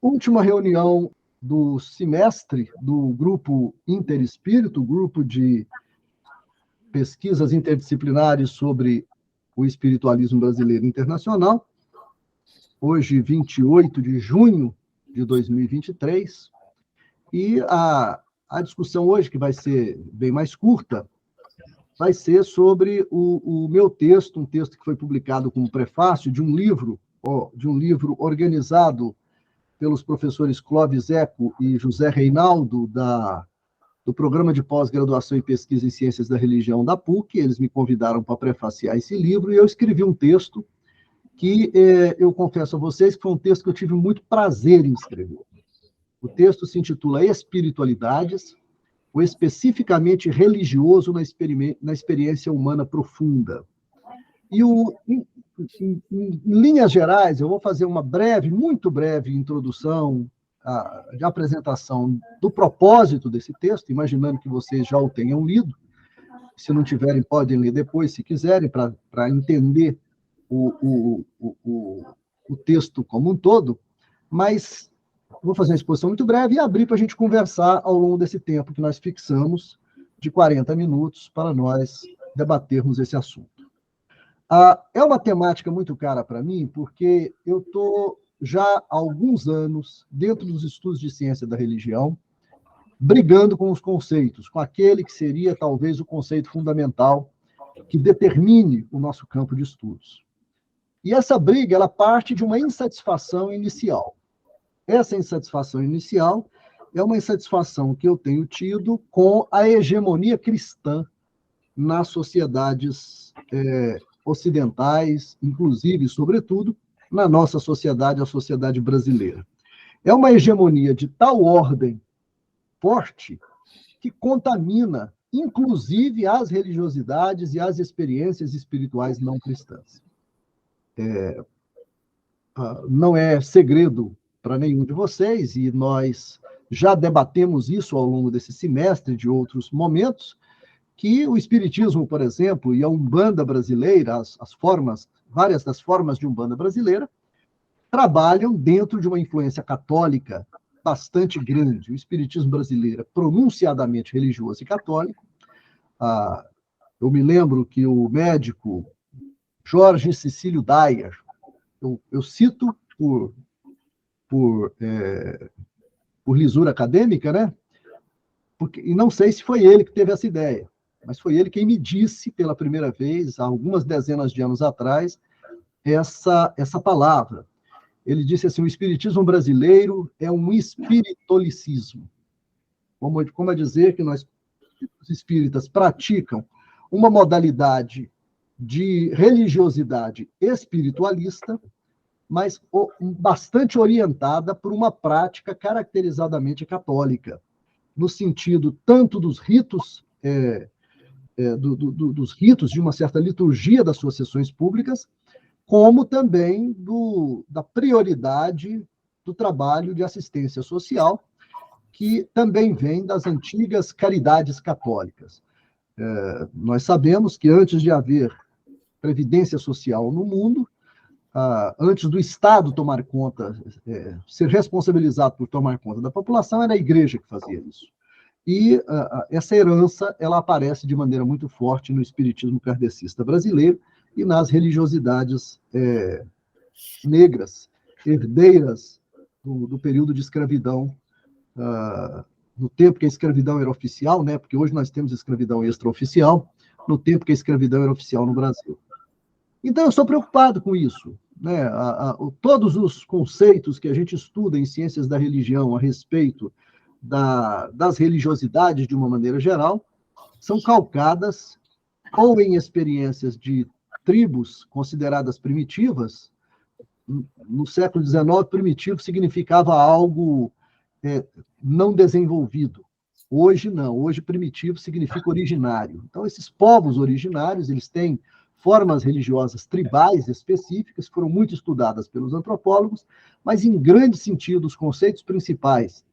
última reunião do semestre do Grupo Interespírito, grupo de pesquisas interdisciplinares sobre o espiritualismo brasileiro internacional, hoje, 28 de junho de 2023, e a discussão hoje, que vai ser bem mais curta, vai ser sobre o meu texto, um texto que foi publicado como prefácio de um livro organizado pelos professores Clóvis Eco e José Reinaldo, do Programa de Pós-Graduação em Pesquisa em Ciências da Religião da PUC. Eles me convidaram para prefaciar esse livro, e eu escrevi um texto que eu confesso a vocês que foi um texto que eu tive muito prazer em escrever. O texto se intitula Espiritualidades, o especificamente religioso na experiência humana profunda. E, em linhas gerais, eu vou fazer uma muito breve introdução, de apresentação do propósito desse texto, imaginando que vocês já o tenham lido. Se não tiverem, podem ler depois, se quiserem, para entender o texto como um todo, mas vou fazer uma exposição muito breve e abrir para a gente conversar ao longo desse tempo que nós fixamos, de 40 minutos, para nós debatermos esse assunto. É uma temática muito cara para mim, porque eu estou já há alguns anos, dentro dos estudos de ciência da religião, brigando com os conceitos, com aquele que seria talvez o conceito fundamental que determine o nosso campo de estudos. E essa briga, ela parte de uma insatisfação inicial. Essa insatisfação inicial é uma insatisfação que eu tenho tido com a hegemonia cristã nas sociedades ocidentais, inclusive, sobretudo, na nossa sociedade, a sociedade brasileira. É uma hegemonia de tal ordem forte que contamina, inclusive, as religiosidades e as experiências espirituais não cristãs. Não é segredo para nenhum de vocês, e nós já debatemos isso ao longo desse semestre, de outros momentos, que o espiritismo, por exemplo, e a Umbanda brasileira, várias das formas de Umbanda brasileira, trabalham dentro de uma influência católica bastante grande. O espiritismo brasileiro é pronunciadamente religioso e católico. Eu me lembro que o médico Jorge Cecílio Dyer, eu cito por lisura acadêmica, né? E não sei se foi ele que teve essa ideia, mas foi ele quem me disse pela primeira vez, há algumas dezenas de anos atrás, essa palavra. Ele disse assim: o espiritismo brasileiro é um espiritolicismo. Como a dizer que nós, os espíritas, praticam uma modalidade de religiosidade espiritualista, mas bastante orientada por uma prática caracterizadamente católica, no sentido tanto dos ritos, dos ritos de uma certa liturgia das suas sessões públicas, como também da prioridade do trabalho de assistência social, que também vem das antigas caridades católicas. Nós sabemos que antes de haver previdência social no mundo, antes do Estado tomar conta, ser responsabilizado por tomar conta da população, era a Igreja que fazia isso. E essa herança, ela aparece de maneira muito forte no espiritismo kardecista brasileiro e nas religiosidades negras, herdeiras do período de escravidão, no tempo que a escravidão era oficial, né? Porque hoje nós temos escravidão extraoficial, no tempo que a escravidão era oficial no Brasil. Então, eu estou preocupado com isso, né? Todos os conceitos que a gente estuda em ciências da religião a respeito das religiosidades, de uma maneira geral, são calcadas ou em experiências de tribos consideradas primitivas. No século XIX, primitivo significava algo não desenvolvido. Hoje, não. Hoje, primitivo significa originário. Então, esses povos originários, eles têm formas religiosas tribais específicas, foram muito estudadas pelos antropólogos, mas, em grande sentido, os conceitos principais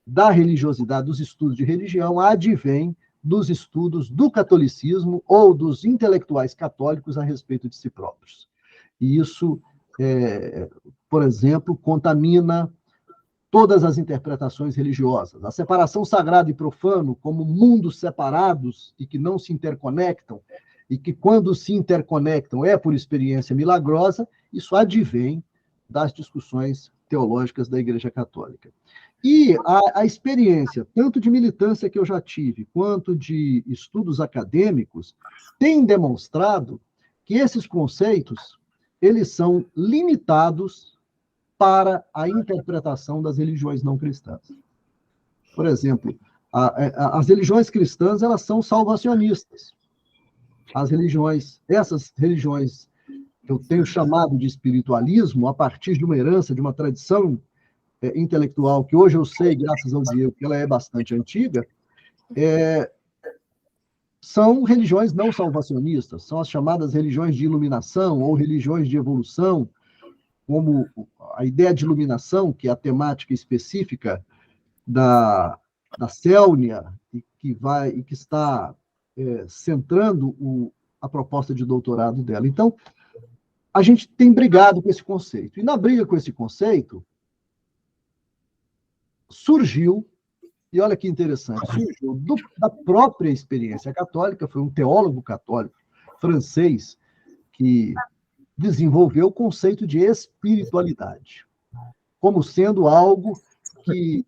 da religiosidade, dos estudos de religião, advêm dos estudos do catolicismo ou dos intelectuais católicos a respeito de si próprios. E isso, por exemplo, contamina todas as interpretações religiosas. A separação sagrado e profano como mundos separados e que não se interconectam, e que quando se interconectam é por experiência milagrosa, isso advém das discussões teológicas da Igreja Católica. E a experiência, tanto de militância que eu já tive, quanto de estudos acadêmicos, tem demonstrado que esses conceitos, eles são limitados para a interpretação das religiões não cristãs. Por exemplo, as religiões cristãs, elas são salvacionistas. Essas religiões que eu tenho chamado de espiritualismo, a partir de uma herança, de uma tradição intelectual, que hoje eu sei, graças ao Diego, que ela é bastante antiga, são religiões não salvacionistas, são as chamadas religiões de iluminação ou religiões de evolução, como a ideia de iluminação, que é a temática específica da Célnia, e que está centrando a proposta de doutorado dela. Então, a gente tem brigado com esse conceito. E na briga com esse conceito, surgiu, e olha que interessante, surgiu da própria experiência católica, foi um teólogo católico francês que desenvolveu o conceito de espiritualidade, como sendo algo que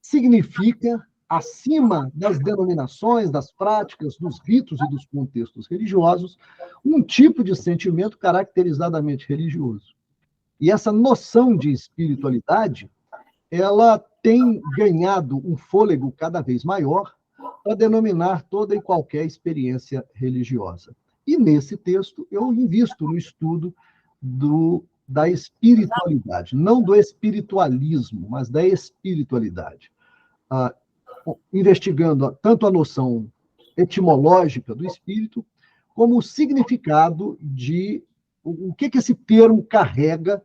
significa, acima das denominações, das práticas, dos ritos e dos contextos religiosos, um tipo de sentimento caracterizadamente religioso. E essa noção de espiritualidade, ela tem ganhado um fôlego cada vez maior para denominar toda e qualquer experiência religiosa. E nesse texto eu invisto no estudo da espiritualidade, não do espiritualismo, mas da espiritualidade. Investigando tanto a noção etimológica do espírito, como o significado de o que esse termo carrega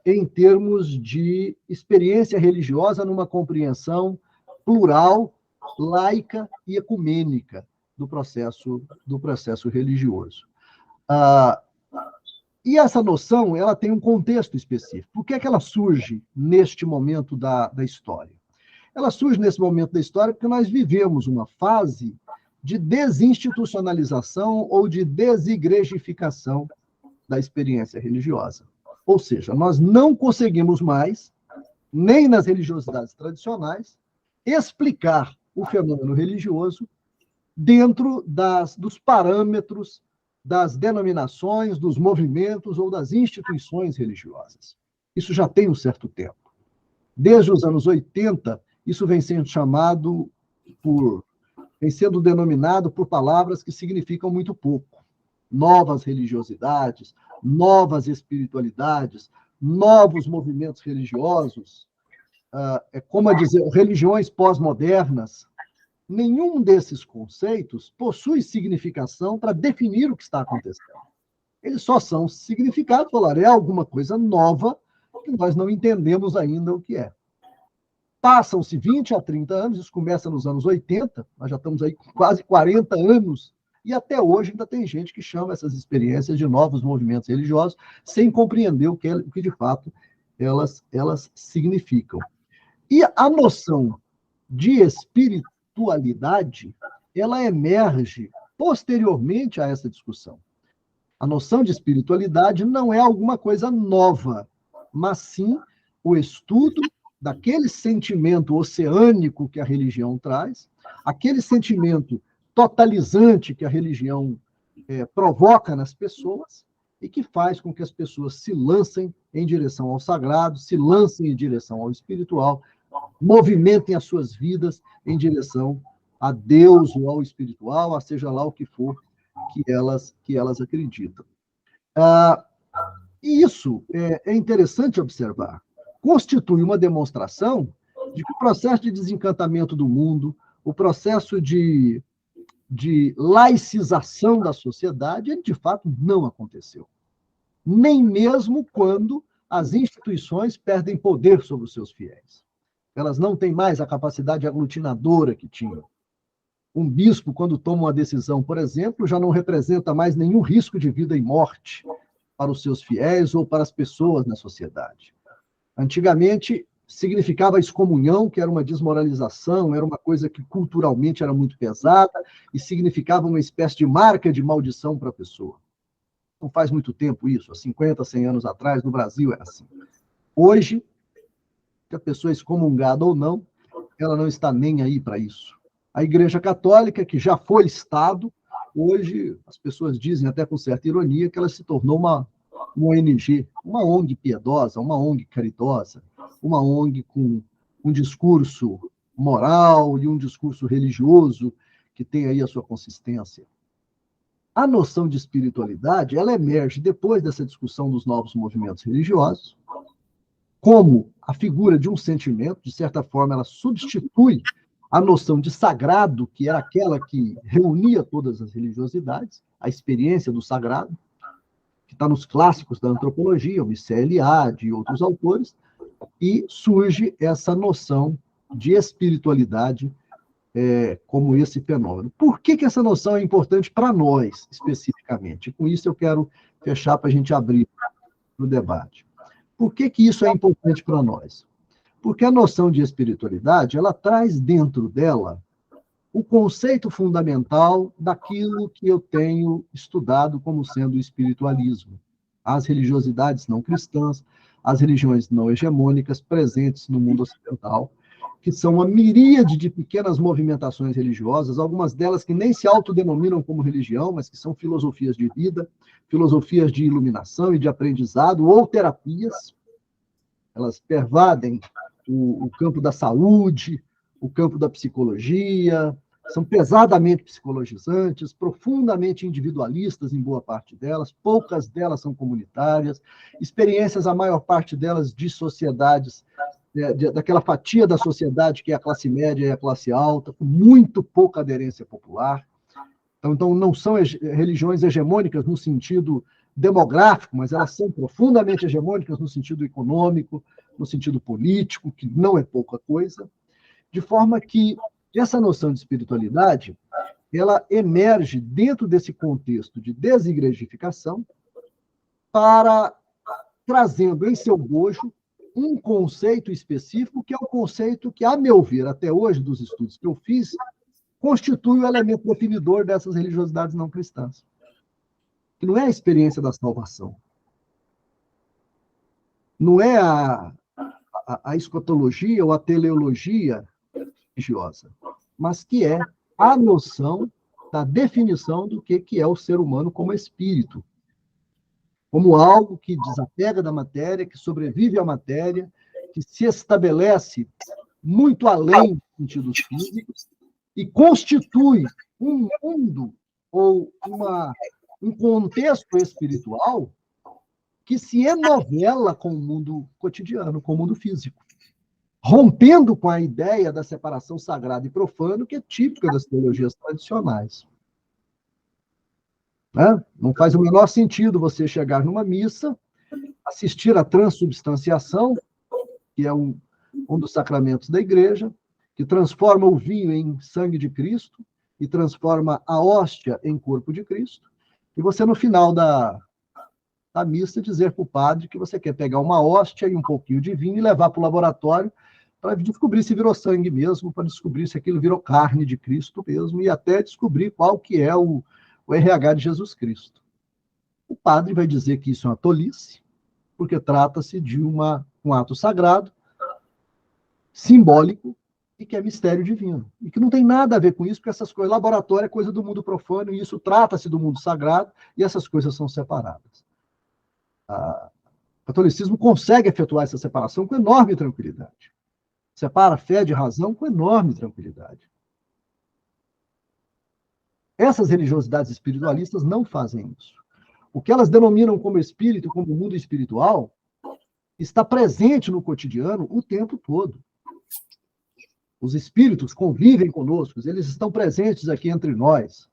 em termos de experiência religiosa numa compreensão plural, laica e ecumênica do processo religioso. E essa noção, ela tem um contexto específico. Por que é que ela surge neste momento da história? Ela surge nesse momento da história porque nós vivemos uma fase de desinstitucionalização ou de desigregificação da experiência religiosa. Ou seja, nós não conseguimos mais, nem nas religiosidades tradicionais, explicar o fenômeno religioso dentro dos parâmetros das denominações, dos movimentos ou das instituições religiosas. Isso já tem um certo tempo. Desde os anos 80, isso vem sendo denominado por palavras que significam muito pouco. Novas religiosidades, novas espiritualidades, novos movimentos religiosos, como a dizer, religiões pós-modernas. Nenhum desses conceitos possui significação para definir o que está acontecendo. Eles só são significados, falar, é alguma coisa nova que nós não entendemos ainda o que é. Passam-se 20 a 30 anos, isso começa nos anos 80, nós já estamos aí com quase 40 anos, e até hoje ainda tem gente que chama essas experiências de novos movimentos religiosos, sem compreender o que de fato elas significam. E a noção de espiritualidade, ela emerge posteriormente a essa discussão. A noção de espiritualidade não é alguma coisa nova, mas sim o estudo daquele sentimento oceânico que a religião traz, aquele sentimento totalizante que a religião provoca nas pessoas e que faz com que as pessoas se lancem em direção ao sagrado, se lancem em direção ao espiritual, movimentem as suas vidas em direção a Deus ou ao espiritual, a seja lá o que for que elas acreditam. E isso é interessante observar. Constitui uma demonstração de que o processo de desencantamento do mundo, o processo de laicização da sociedade, ele de fato não aconteceu. Nem mesmo quando as instituições perdem poder sobre os seus fiéis. Elas não têm mais a capacidade aglutinadora que tinham. Um bispo, quando toma uma decisão, por exemplo, já não representa mais nenhum risco de vida e morte para os seus fiéis ou para as pessoas na sociedade. Antigamente, significava a excomunhão, que era uma desmoralização, era uma coisa que culturalmente era muito pesada e significava uma espécie de marca de maldição para a pessoa. Não faz muito tempo isso, há 50, 100 anos atrás, no Brasil era assim. Hoje, se a pessoa é excomungada ou não, ela não está nem aí para isso. A Igreja Católica, que já foi Estado, hoje as pessoas dizem, até com certa ironia, que ela se tornou uma ONG, uma ONG piedosa, uma ONG caridosa, uma ONG com um discurso moral e um discurso religioso que tem aí a sua consistência. A noção de espiritualidade, ela emerge depois dessa discussão dos novos movimentos religiosos, como a figura de um sentimento, de certa forma, ela substitui a noção de sagrado, que era aquela que reunia todas as religiosidades, a experiência do sagrado, que está nos clássicos da antropologia, o Mircea Eliade e outros autores, e surge essa noção de espiritualidade como esse fenômeno. Por que essa noção é importante para nós, especificamente? Com isso eu quero fechar para a gente abrir o debate. Por que isso é importante para nós? Porque a noção de espiritualidade, ela traz dentro dela o conceito fundamental daquilo que eu tenho estudado como sendo o espiritualismo. As religiosidades não cristãs, as religiões não hegemônicas presentes no mundo ocidental, que são uma miríade de pequenas movimentações religiosas, algumas delas que nem se autodenominam como religião, mas que são filosofias de vida, filosofias de iluminação e de aprendizado, ou terapias. Elas pervadem o campo da saúde, o campo da psicologia, são pesadamente psicologizantes, profundamente individualistas em boa parte delas, poucas delas são comunitárias, experiências, a maior parte delas, de sociedades, daquela fatia da sociedade que é a classe média e a classe alta, com muito pouca aderência popular. Então não são religiões hegemônicas no sentido demográfico, mas elas são profundamente hegemônicas no sentido econômico, no sentido político, que não é pouca coisa, de forma que essa noção de espiritualidade, ela emerge dentro desse contexto de desigrejificação para trazendo em seu bojo um conceito específico, que é o conceito que, a meu ver, até hoje, dos estudos que eu fiz, constitui o elemento definidor dessas religiosidades não cristãs, que não é a experiência da salvação, não é a escatologia ou a teleologia religiosa, mas que é a noção da definição do que é o ser humano como espírito, como algo que desapega da matéria, que sobrevive à matéria, que se estabelece muito além dos sentidos físicos e constitui um mundo ou um contexto espiritual que se enovela com o mundo cotidiano, com o mundo físico, rompendo com a ideia da separação sagrado e profano, que é típica das teologias tradicionais. Né? Não faz o menor sentido você chegar numa missa, assistir à transubstanciação, que é um dos sacramentos da igreja, que transforma o vinho em sangue de Cristo e transforma a hóstia em corpo de Cristo, e você, no final da missa, dizer para o padre que você quer pegar uma hóstia e um pouquinho de vinho e levar para o laboratório para descobrir se virou sangue mesmo, para descobrir se aquilo virou carne de Cristo mesmo, e até descobrir qual que é o RH de Jesus Cristo. O padre vai dizer que isso é uma tolice, porque trata-se de um ato sagrado, simbólico, e que é mistério divino. E que não tem nada a ver com isso, porque essas coisas, laboratório é coisa do mundo profano, e isso trata-se do mundo sagrado, e essas coisas são separadas. O catolicismo consegue efetuar essa separação com enorme tranquilidade. Separa fé de razão com enorme tranquilidade. Essas religiosidades espiritualistas não fazem isso. O que elas denominam como espírito, como mundo espiritual, está presente no cotidiano o tempo todo. Os espíritos convivem conosco, eles estão presentes aqui entre nós.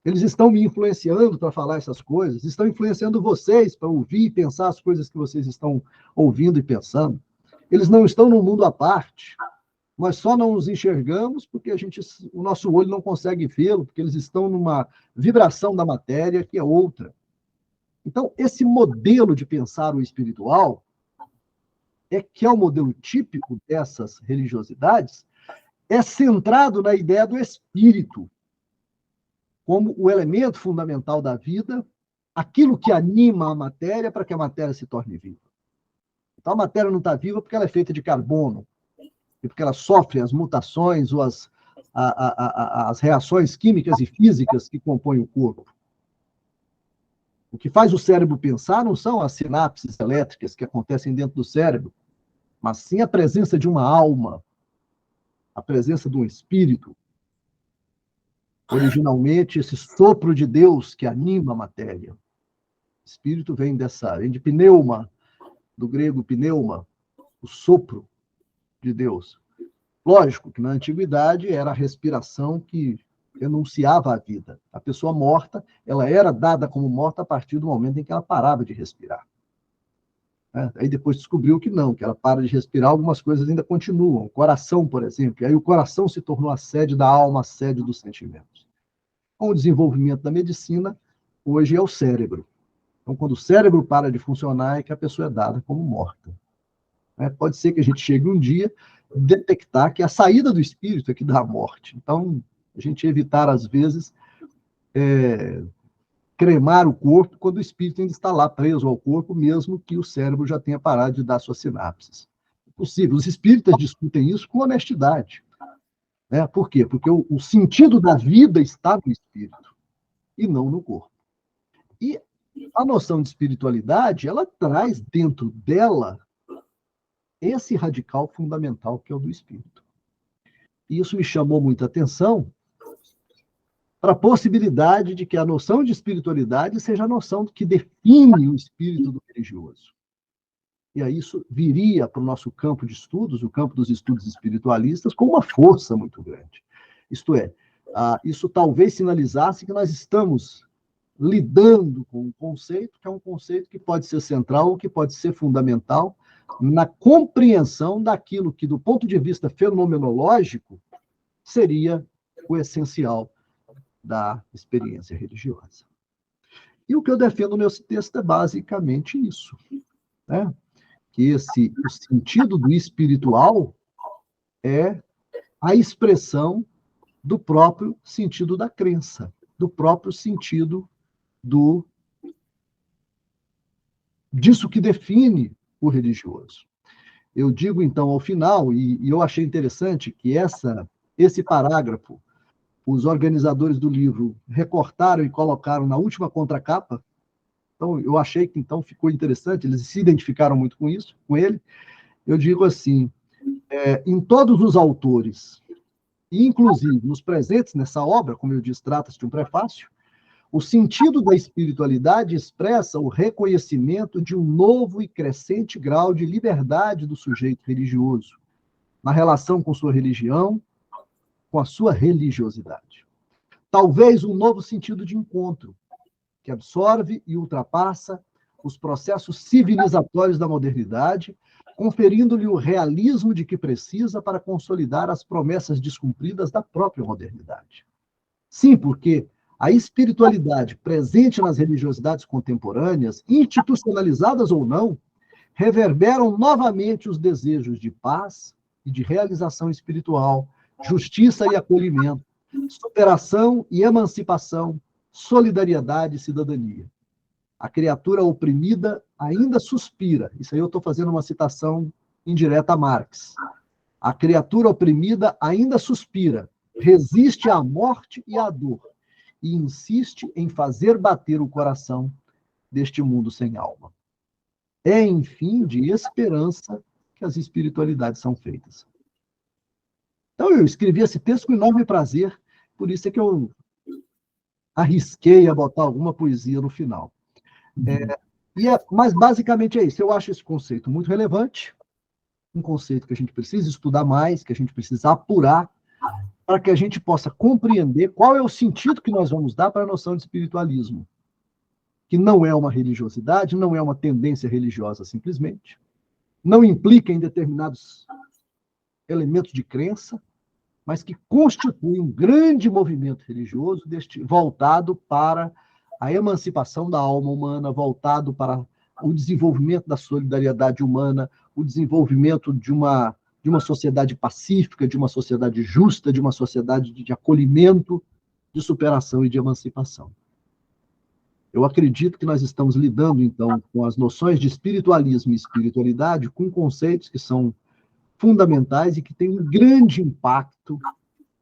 Eles estão me influenciando para falar essas coisas, estão influenciando vocês para ouvir e pensar as coisas que vocês estão ouvindo e pensando. Eles não estão num mundo à parte. Nós só não os enxergamos porque o nosso olho não consegue vê-lo, porque eles estão numa vibração da matéria que é outra. Então, esse modelo de pensar o espiritual, que é o modelo típico dessas religiosidades, é centrado na ideia do espírito como o elemento fundamental da vida, aquilo que anima a matéria para que a matéria se torne viva. Então, a matéria não está viva porque ela é feita de carbono, e porque ela sofre as mutações ou as reações químicas e físicas que compõem o corpo. O que faz o cérebro pensar não são as sinapses elétricas que acontecem dentro do cérebro, mas sim a presença de uma alma, a presença de um espírito. Originalmente, esse sopro de Deus que anima a matéria. Espírito vem de pneuma, do grego pneuma, o sopro de Deus. Lógico que na antiguidade era a respiração que enunciava a vida. A pessoa morta, ela era dada como morta a partir do momento em que ela parava de respirar. Aí depois descobriu que não, que ela para de respirar, algumas coisas ainda continuam. O coração, por exemplo, e aí o coração se tornou a sede da alma, a sede dos sentimentos. Com o desenvolvimento da medicina, hoje é o cérebro. Então, quando o cérebro para de funcionar, é que a pessoa é dada como morta. Pode ser que a gente chegue um dia a detectar que a saída do espírito é que dá a morte. Então, a gente evitar, às vezes, cremar o corpo quando o espírito ainda está lá preso ao corpo, mesmo que o cérebro já tenha parado de dar suas sinapses. É possível. Os espíritas discutem isso com honestidade. Por quê? Porque o sentido da vida está no espírito e não no corpo. E a noção de espiritualidade, ela traz dentro dela esse radical fundamental que é o do espírito. E isso me chamou muita atenção para a possibilidade de que a noção de espiritualidade seja a noção que define o espírito do religioso. E aí isso viria para o nosso campo de estudos, o campo dos estudos espiritualistas, com uma força muito grande. Isto é, isso talvez sinalizasse que nós estamos lidando com um conceito que é um conceito que pode ser central ou que pode ser fundamental na compreensão daquilo que, do ponto de vista fenomenológico, seria o essencial da experiência religiosa. E o que eu defendo no meu texto é basicamente isso, que o sentido do espiritual é a expressão do próprio sentido da crença, do próprio sentido disso que define o religioso. Eu digo, então, ao final, e eu achei interessante que esse parágrafo, os organizadores do livro recortaram e colocaram na última contracapa. Então, eu achei que então ficou interessante, eles se identificaram muito com isso, com ele. Eu digo assim, em todos os autores, e inclusive nos presentes nessa obra, como eu disse, trata-se de um prefácio, o sentido da espiritualidade expressa o reconhecimento de um novo e crescente grau de liberdade do sujeito religioso, na relação com sua religião, com a sua religiosidade. Talvez um novo sentido de encontro, que absorve e ultrapassa os processos civilizatórios da modernidade, conferindo-lhe o realismo de que precisa para consolidar as promessas descumpridas da própria modernidade. Sim, porque a espiritualidade presente nas religiosidades contemporâneas, institucionalizadas ou não, reverberam novamente os desejos de paz e de realização espiritual, justiça e acolhimento, superação e emancipação, solidariedade e cidadania. A criatura oprimida ainda suspira. Isso aí eu estou fazendo uma citação indireta a Marx. A criatura oprimida ainda suspira, resiste à morte e à dor, e insiste em fazer bater o coração deste mundo sem alma. É, enfim, de esperança que as espiritualidades são feitas. Então, eu escrevi esse texto com enorme prazer, por isso é que eu arrisquei a botar alguma poesia no final. Mas, basicamente, é isso. Eu acho esse conceito muito relevante, um conceito que a gente precisa estudar mais, que a gente precisa apurar, para que a gente possa compreender qual é o sentido que nós vamos dar para a noção de espiritualismo, que não é uma religiosidade, não é uma tendência religiosa simplesmente, não implica em determinados elementos de crença, mas que constitui um grande movimento religioso voltado para a emancipação da alma humana, voltado para o desenvolvimento da solidariedade humana, o desenvolvimento de uma sociedade pacífica, de uma sociedade justa, de uma sociedade de acolhimento, de superação e de emancipação. Eu acredito que nós estamos lidando, então, com as noções de espiritualismo e espiritualidade, com conceitos que são fundamentais e que têm um grande impacto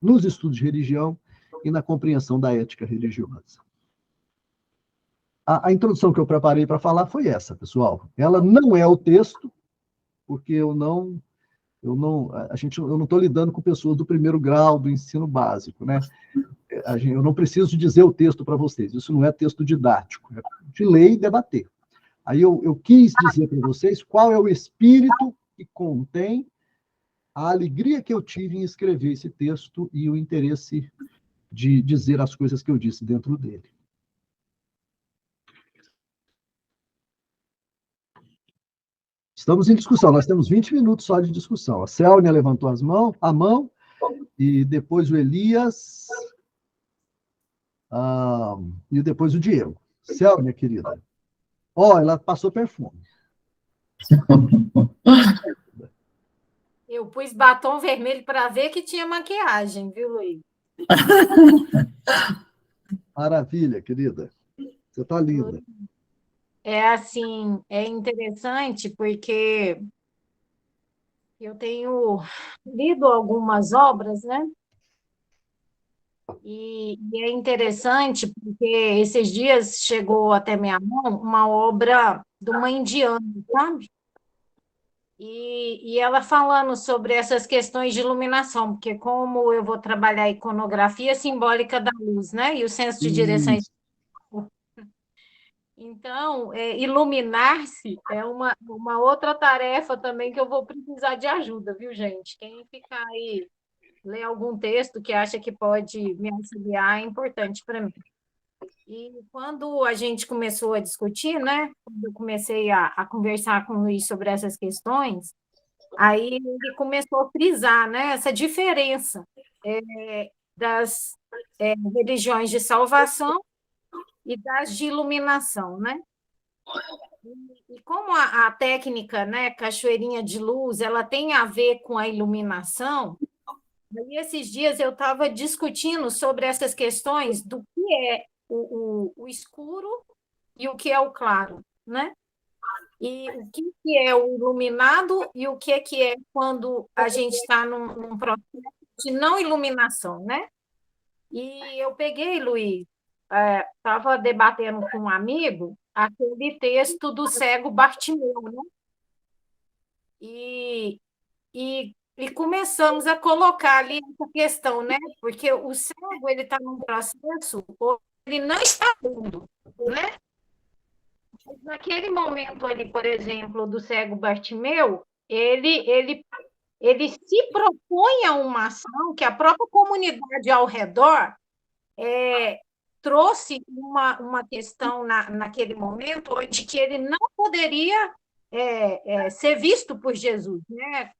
nos estudos de religião e na compreensão da ética religiosa. A introdução que eu preparei para falar foi essa, pessoal. Ela não é o texto, porque eu não estou lidando com pessoas do primeiro grau do ensino básico, né? Eu não preciso dizer o texto para vocês, isso não é texto didático, é de ler e debater. Aí eu quis dizer para vocês qual é o espírito que contém a alegria que eu tive em escrever esse texto e o interesse de dizer as coisas que eu disse dentro dele. Estamos em discussão, nós temos 20 minutos só de discussão. A Célnia levantou a mão, e depois o Elias, e depois o Diego. Célnia, querida. Ela passou perfume. Eu pus batom vermelho para ver que tinha maquiagem, viu, Luiz? Maravilha, querida. Você está linda. É assim, é interessante porque eu tenho lido algumas obras, né? E é interessante porque esses dias chegou até minha mão uma obra de uma indiana, sabe? E ela falando sobre essas questões de iluminação, porque como eu vou trabalhar a iconografia simbólica da luz, né? E o senso de direção. Então, iluminar-se é uma outra tarefa também que eu vou precisar de ajuda, viu, gente? Quem ficar aí, ler algum texto que acha que pode me auxiliar, é importante para mim. E quando a gente começou a discutir, né? Quando eu comecei a conversar com o Luiz sobre essas questões, aí ele começou a frisar, né, essa diferença das religiões de salvação e das de iluminação, né? E como a técnica, né, cachoeirinha de luz, ela tem a ver com a iluminação, aí esses dias eu estava discutindo sobre essas questões do que é o escuro e o que é o claro, né? E o que é o iluminado e o que é quando a gente está num processo de não iluminação, né? E eu peguei, Luiz, estava debatendo com um amigo aquele texto do cego Bartimeu, né? E começamos a colocar ali essa questão, né? Porque o cego ele está num processo, ele não está vendo, né? Naquele momento ali, por exemplo, do cego Bartimeu, ele se propõe a uma ação que a própria comunidade ao redor trouxe uma questão naquele momento onde que ele não poderia ser visto por Jesus, né?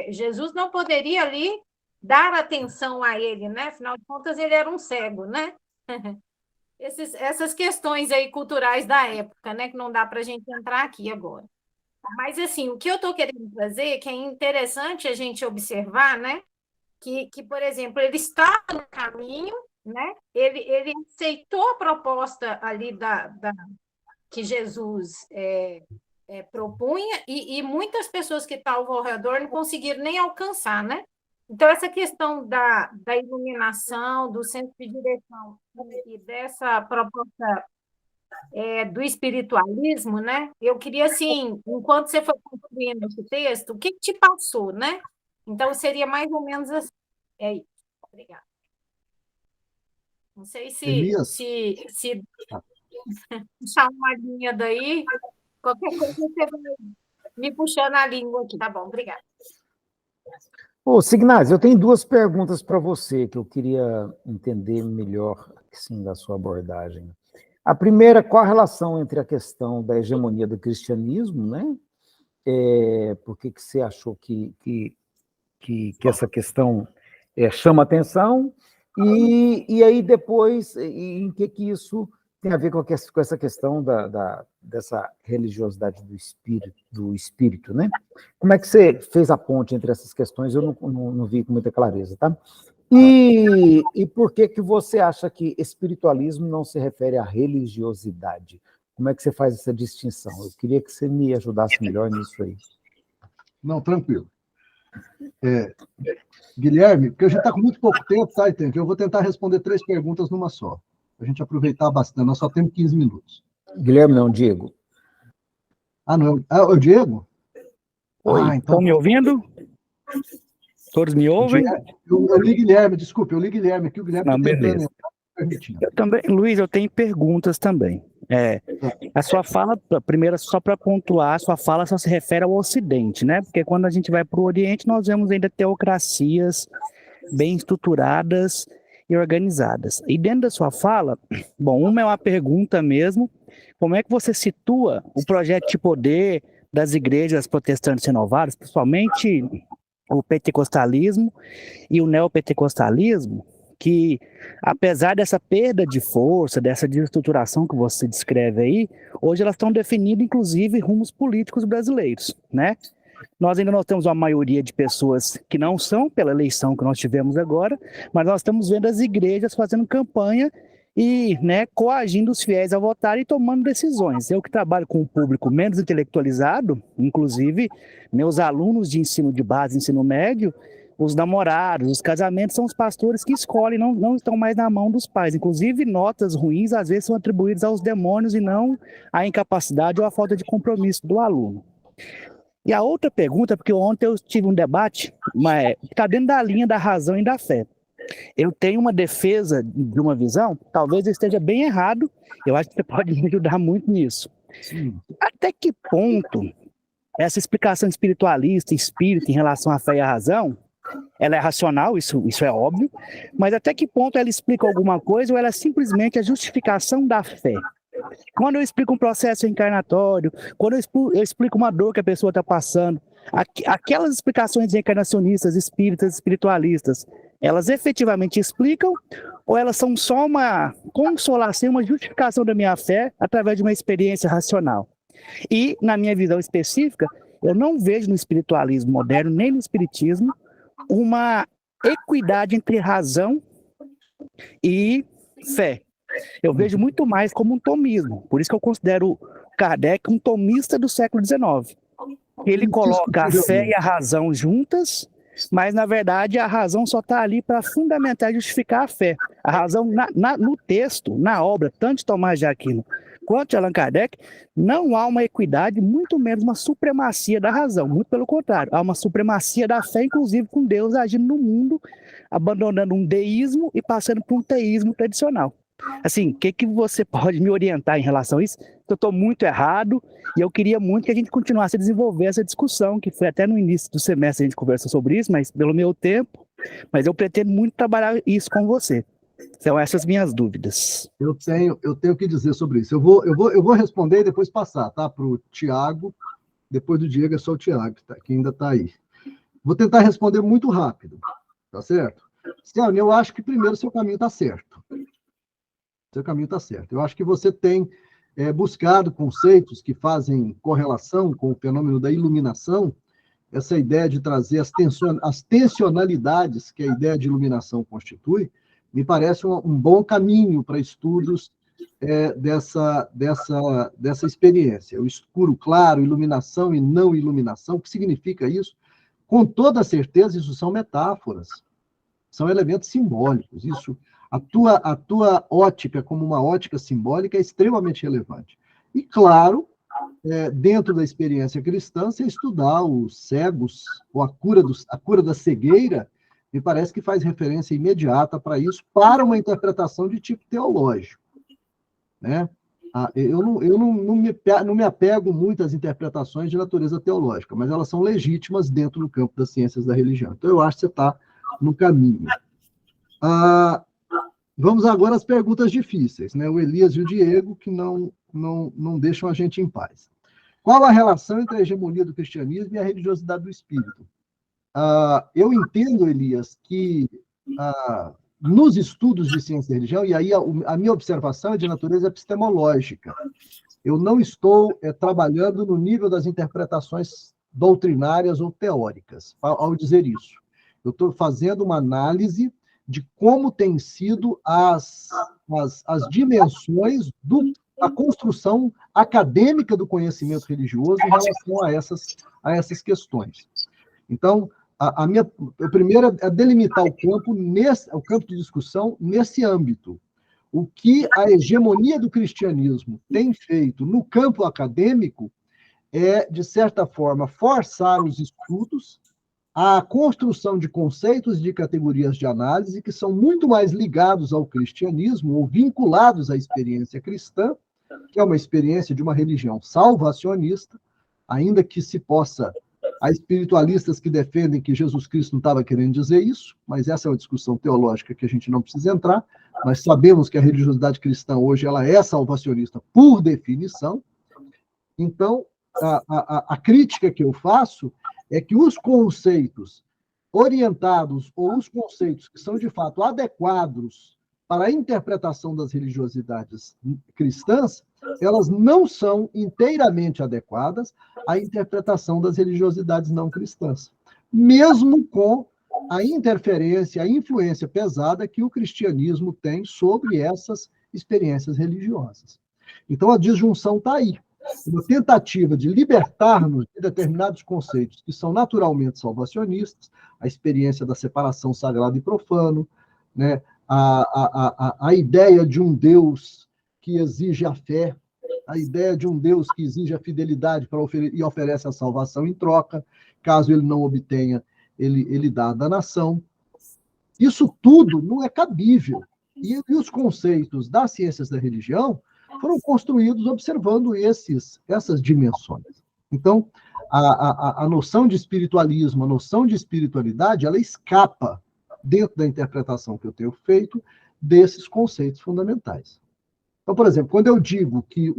Jesus não poderia ali dar atenção a ele, né? Afinal de contas, ele era um cego, né? Essas questões aí culturais da época, né? Que não dá para a gente entrar aqui agora. Mas, assim, o que eu estou querendo trazer, que é interessante a gente observar, né? Que por exemplo, ele está no caminho, né? Ele aceitou a proposta ali que Jesus propunha, e muitas pessoas que estavam ao redor não conseguiram nem alcançar, né? Então, essa questão da iluminação, do senso de direção e dessa proposta do espiritualismo, né? Eu queria, assim, enquanto você foi construindo esse texto, o que te passou, né? Então, seria mais ou menos assim. É isso. Obrigada. Não sei se puxar uma linha daí, qualquer coisa você vai me puxando a língua aqui. Tá bom, obrigada. Ô, Signaz, eu tenho duas perguntas para você que eu queria entender melhor, assim, da sua abordagem. A primeira, qual a relação entre a questão da hegemonia do cristianismo, né? Por que você achou que essa questão chama atenção? E aí depois, em que isso tem a ver com essa questão dessa religiosidade do espírito, né? Como é que você fez a ponte entre essas questões? Eu não vi com muita clareza, tá? E por que você acha que espiritualismo não se refere à religiosidade? Como é que você faz essa distinção? Eu queria que você me ajudasse melhor nisso aí. Não, tranquilo. Guilherme, porque a gente está com muito pouco tempo, tá, Itenque? Eu vou tentar responder 3 perguntas numa só, para a gente aproveitar bastante. Nós só temos 15 minutos. Guilherme, não, Diego. Não, é o Diego? Oi, então... estão me ouvindo? Todos me ouvem? Eu li Guilherme, desculpe, eu li Guilherme aqui, o Guilherme está tentando entrar, permitindo. Eu também, Luiz, eu tenho perguntas também. A sua fala, primeiro, só para pontuar, a sua fala só se refere ao Ocidente, né? Porque quando a gente vai para o Oriente, nós vemos ainda teocracias bem estruturadas e organizadas. E dentro da sua fala, bom, uma é uma pergunta mesmo, como é que você situa o projeto de poder das igrejas protestantes renovadas, principalmente o pentecostalismo e o neopentecostalismo, que, apesar dessa perda de força, dessa desestruturação que você descreve aí, hoje elas estão definindo, inclusive, rumos políticos brasileiros, né? Nós ainda não temos uma maioria de pessoas que não são pela eleição que nós tivemos agora, mas nós estamos vendo as igrejas fazendo campanha e, né, coagindo os fiéis a votar e tomando decisões. Eu que trabalho com um público menos intelectualizado, inclusive meus alunos de ensino de base, ensino médio, os namorados, os casamentos são os pastores que escolhem, não estão mais na mão dos pais. Inclusive, notas ruins às vezes são atribuídas aos demônios e não à incapacidade ou à falta de compromisso do aluno. E a outra pergunta, porque ontem eu tive um debate, mas está dentro da linha da razão e da fé. Eu tenho uma defesa de uma visão, talvez eu esteja bem errado, eu acho que você pode me ajudar muito nisso. Sim. Até que ponto essa explicação espiritualista, espírita, em relação à fé e à razão, ela é racional, isso é óbvio, mas até que ponto ela explica alguma coisa ou ela é simplesmente a justificação da fé? Quando eu explico um processo reencarnatório, quando eu explico uma dor que a pessoa está passando, aquelas explicações reencarnacionistas, espíritas, espiritualistas, elas efetivamente explicam ou elas são só uma consolação, uma justificação da minha fé através de uma experiência racional? E, na minha visão específica, eu não vejo no espiritualismo moderno, nem no espiritismo, uma equidade entre razão e fé. Eu vejo muito mais como um tomismo. Por isso que eu considero Kardec um tomista do século XIX. Ele coloca a fé e a razão juntas, mas, na verdade, a razão só está ali para fundamentar e justificar a fé. A razão, no texto, na obra, tanto de Tomás de Aquino quanto de Allan Kardec, não há uma equidade, muito menos uma supremacia da razão. Muito pelo contrário, há uma supremacia da fé, inclusive com Deus agindo no mundo, abandonando um deísmo e passando por um teísmo tradicional. Assim, o que você pode me orientar em relação a isso? Eu estou muito errado e eu queria muito que a gente continuasse a desenvolver essa discussão, que foi até no início do semestre a gente conversou sobre isso, mas pelo meu tempo, mas eu pretendo muito trabalhar isso com você. São essas minhas dúvidas. Eu tenho o que dizer sobre isso. Eu vou responder e depois passar, tá? Para o Tiago, depois do Diego é só o Tiago, que ainda está aí. Vou tentar responder muito rápido, tá certo? Céu, eu acho que primeiro seu caminho está certo. Seu caminho está certo. Eu acho que você tem buscado conceitos que fazem correlação com o fenômeno da iluminação, essa ideia de trazer as tensionalidades que a ideia de iluminação constitui, me parece um bom caminho para estudos dessa experiência. O escuro, claro, iluminação e não iluminação, o que significa isso? Com toda certeza, isso são metáforas, são elementos simbólicos. Isso, a tua ótica como uma ótica simbólica é extremamente relevante. E, claro, dentro da experiência cristã, você estudar os cegos, ou a cura da cegueira, me parece que faz referência imediata para isso, para uma interpretação de tipo teológico. Né? Eu não me apego muito às interpretações de natureza teológica, mas elas são legítimas dentro do campo das ciências da religião. Então, eu acho que você está no caminho. Vamos agora às perguntas difíceis, né? O Elias e o Diego, que não deixam a gente em paz. Qual a relação entre a hegemonia do cristianismo e a religiosidade do espírito? Eu entendo, Elias, que nos estudos de ciência e religião, e aí a minha observação é de natureza epistemológica, Eu não estou trabalhando no nível das interpretações doutrinárias ou teóricas, ao dizer isso. Eu estou fazendo uma análise de como têm sido as dimensões da construção acadêmica do conhecimento religioso em relação a essas questões. Então, a primeira é delimitar o campo de discussão nesse âmbito. O que a hegemonia do cristianismo tem feito no campo acadêmico é, de certa forma, forçar os estudos à construção de conceitos e de categorias de análise que são muito mais ligados ao cristianismo ou vinculados à experiência cristã, que é uma experiência de uma religião salvacionista, ainda que se possa... Há espiritualistas que defendem que Jesus Cristo não estava querendo dizer isso, mas essa é uma discussão teológica que a gente não precisa entrar. Nós sabemos que a religiosidade cristã hoje ela é salvacionista por definição. Então, a crítica que eu faço é que os conceitos orientados ou os conceitos que são, de fato, adequados para a interpretação das religiosidades cristãs, elas não são inteiramente adequadas à interpretação das religiosidades não cristãs, mesmo com a interferência, a influência pesada que o cristianismo tem sobre essas experiências religiosas. Então, a disjunção está aí. Uma tentativa de libertar-nos de determinados conceitos que são naturalmente salvacionistas, a experiência da separação sagrado e profano, né? A ideia de um Deus que exige a fé, a ideia de um Deus que exige a fidelidade e oferece a salvação em troca, caso ele não obtenha, ele dá a danação. Isso tudo não é cabível. E os conceitos das ciências da religião foram construídos observando essas dimensões. Então, a noção de espiritualismo, a noção de espiritualidade, ela escapa, dentro da interpretação que eu tenho feito, desses conceitos fundamentais. Então, por exemplo, quando eu digo que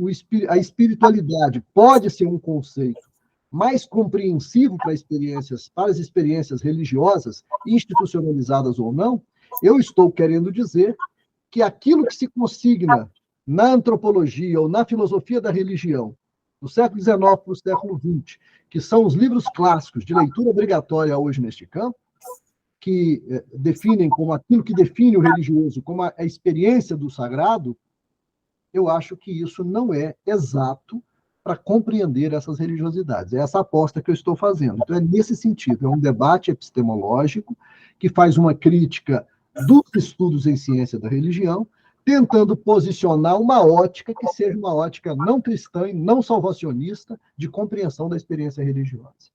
a espiritualidade pode ser um conceito mais compreensivo para as experiências religiosas, institucionalizadas ou não, eu estou querendo dizer que aquilo que se consigna na antropologia ou na filosofia da religião, do século XIX para o século XX, que são os livros clássicos de leitura obrigatória hoje neste campo, que definem como aquilo que define o religioso, como a experiência do sagrado, eu acho que isso não é exato para compreender essas religiosidades. É essa aposta que eu estou fazendo. Então, é nesse sentido, é um debate epistemológico que faz uma crítica dos estudos em ciência da religião, tentando posicionar uma ótica que seja uma ótica não cristã e não salvacionista de compreensão da experiência religiosa.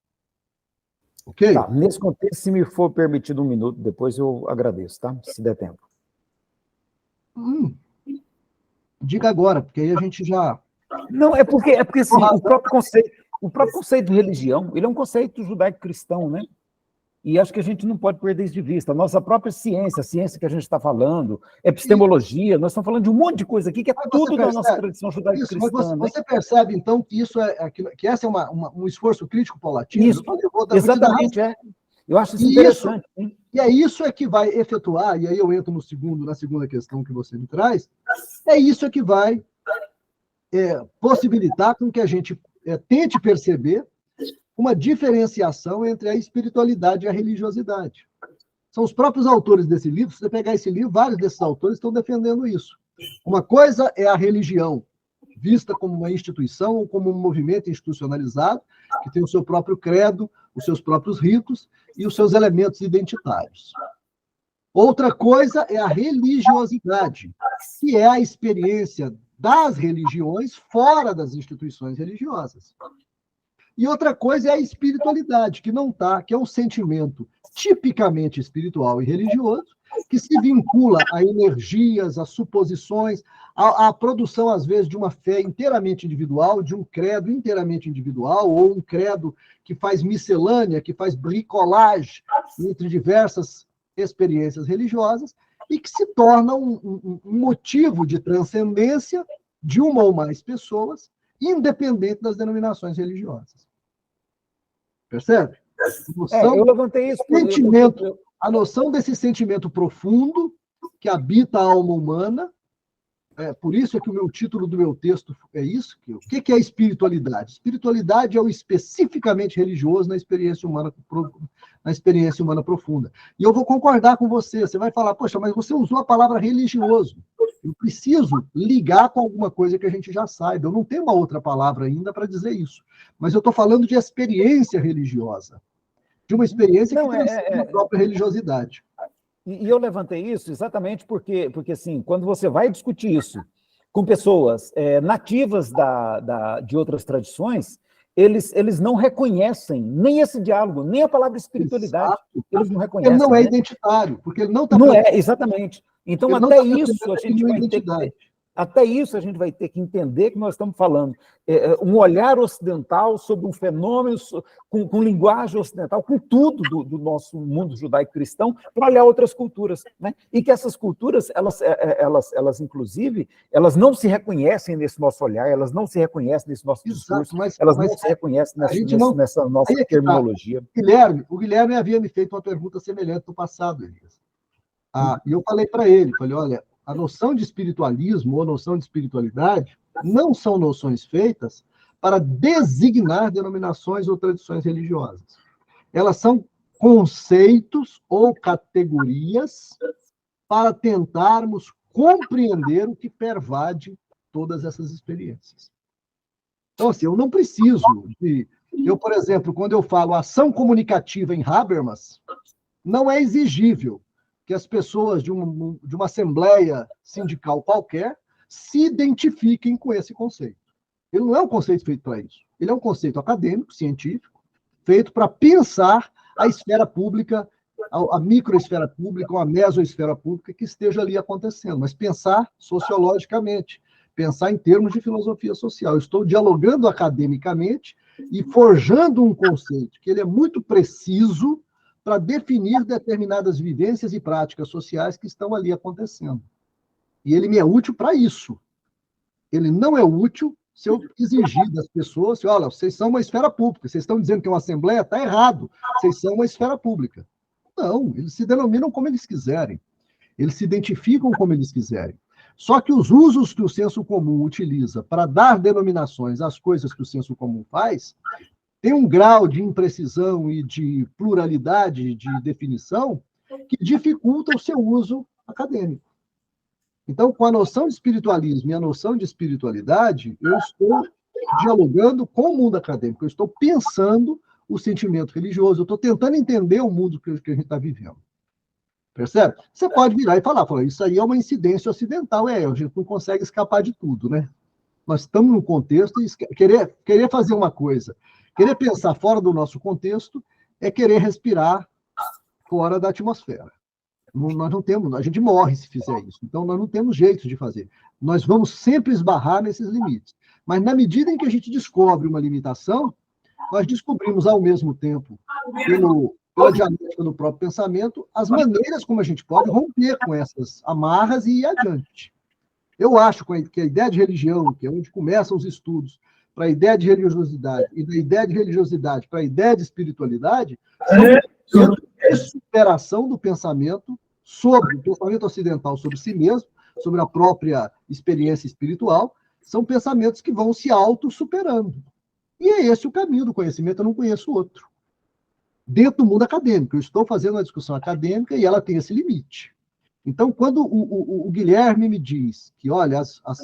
Ok? Tá, nesse contexto, se me for permitido um minuto, depois eu agradeço, tá? Se der tempo. Diga agora, porque aí a gente já... Não, é porque assim, o próprio conceito de religião, ele é um conceito judaico-cristão, né? E acho que a gente não pode perder isso de vista. A nossa própria ciência, a ciência que a gente está falando, epistemologia, nós estamos falando de um monte de coisa aqui que é tudo da nossa tradição judaico-cristã. Você percebe, então, que isso que esse é um esforço crítico paulatino? Isso, exatamente, é. Eu acho isso interessante. E é isso que vai efetuar, e aí eu entro na segunda questão que você me traz, é isso que vai possibilitar com que a gente tente perceber uma diferenciação entre a espiritualidade e a religiosidade. São os próprios autores desse livro, se você pegar esse livro, vários desses autores estão defendendo isso. Uma coisa é a religião, vista como uma instituição ou como um movimento institucionalizado, que tem o seu próprio credo, os seus próprios ritos e os seus elementos identitários. Outra coisa é a religiosidade, que é a experiência das religiões fora das instituições religiosas. E outra coisa é a espiritualidade, que é um sentimento tipicamente espiritual e religioso, que se vincula a energias, a suposições, à produção, às vezes, de uma fé inteiramente individual, de um credo inteiramente individual, ou um credo que faz miscelânea, que faz bricolagem entre diversas experiências religiosas, e que se torna um motivo de transcendência de uma ou mais pessoas, independente das denominações religiosas. Percebe? Eu levantei isso. A noção desse sentimento profundo que habita a alma humana, por isso é que o meu título do meu texto é isso. O que é espiritualidade? Espiritualidade é o especificamente religioso na experiência humana profunda. E eu vou concordar com você. Você vai falar, poxa, mas você usou a palavra religioso. Eu preciso ligar com alguma coisa que a gente já saiba. Eu não tenho uma outra palavra ainda para dizer isso. Mas eu estou falando de experiência religiosa. De uma experiência que transcende a própria religiosidade. E eu levantei isso exatamente porque assim, quando você vai discutir isso com pessoas nativas de outras tradições, eles não reconhecem nem esse diálogo, nem a palavra espiritualidade. Exato. Eles não reconhecem. Ele não é identitário, porque ele não está... Não é, exatamente. Então, até isso a gente vai ter que entender que nós estamos falando um olhar ocidental sobre um fenômeno com linguagem ocidental, com tudo do nosso mundo judaico-cristão, para olhar outras culturas, né? E que essas culturas, elas inclusive, elas não se reconhecem nesse nosso olhar, elas não se reconhecem nesse nosso discurso, elas não se reconhecem nessa nossa terminologia. O Guilherme havia me feito uma pergunta semelhante no passado, Elias. E eu falei para ele, olha, a noção de espiritualismo ou a noção de espiritualidade não são noções feitas para designar denominações ou tradições religiosas. Elas são conceitos ou categorias para tentarmos compreender o que pervade todas essas experiências. Então, assim, eu não preciso de... Eu, por exemplo, quando eu falo ação comunicativa em Habermas, não é exigível que as pessoas de uma assembleia sindical qualquer se identifiquem com esse conceito. Ele não é um conceito feito para isso. Ele é um conceito acadêmico, científico, feito para pensar a esfera pública, a microesfera pública ou a mesoesfera pública que esteja ali acontecendo, mas pensar sociologicamente, pensar em termos de filosofia social. Eu estou dialogando academicamente e forjando um conceito que ele é muito preciso para definir determinadas vivências e práticas sociais que estão ali acontecendo. E ele me é útil para isso. Ele não é útil se eu exigir das pessoas, olha, vocês são uma esfera pública, vocês estão dizendo que é uma assembleia, está errado, vocês são uma esfera pública. Não, eles se denominam como eles quiserem, eles se identificam como eles quiserem. Só que os usos que o senso comum utiliza para dar denominações às coisas que o senso comum faz, tem um grau de imprecisão e de pluralidade de definição que dificulta o seu uso acadêmico. Então, com a noção de espiritualismo e a noção de espiritualidade, eu estou dialogando com o mundo acadêmico, eu estou pensando o sentimento religioso, eu estou tentando entender o mundo que a gente está vivendo. Percebe? Você pode virar e falar, isso aí é uma incidência ocidental, a gente não consegue escapar de tudo, né? Nós estamos num contexto e querer fazer uma coisa, querer pensar fora do nosso contexto é querer respirar fora da atmosfera. Nós não temos, a gente morre se fizer isso. Então, nós não temos jeito de fazer. Nós vamos sempre esbarrar nesses limites. Mas, na medida em que a gente descobre uma limitação, nós descobrimos, ao mesmo tempo, pela dialética do próprio pensamento, as maneiras como a gente pode romper com essas amarras e ir adiante. Eu acho que a ideia de religião, que é onde começam os estudos, para a ideia de religiosidade, e da ideia de religiosidade para a ideia de espiritualidade, são de superação do pensamento sobre o pensamento ocidental sobre si mesmo, sobre a própria experiência espiritual, são pensamentos que vão se auto-superando. E é esse o caminho do conhecimento, eu não conheço outro. Dentro do mundo acadêmico, eu estou fazendo uma discussão acadêmica e ela tem esse limite. Então, quando o Guilherme me diz que, olha,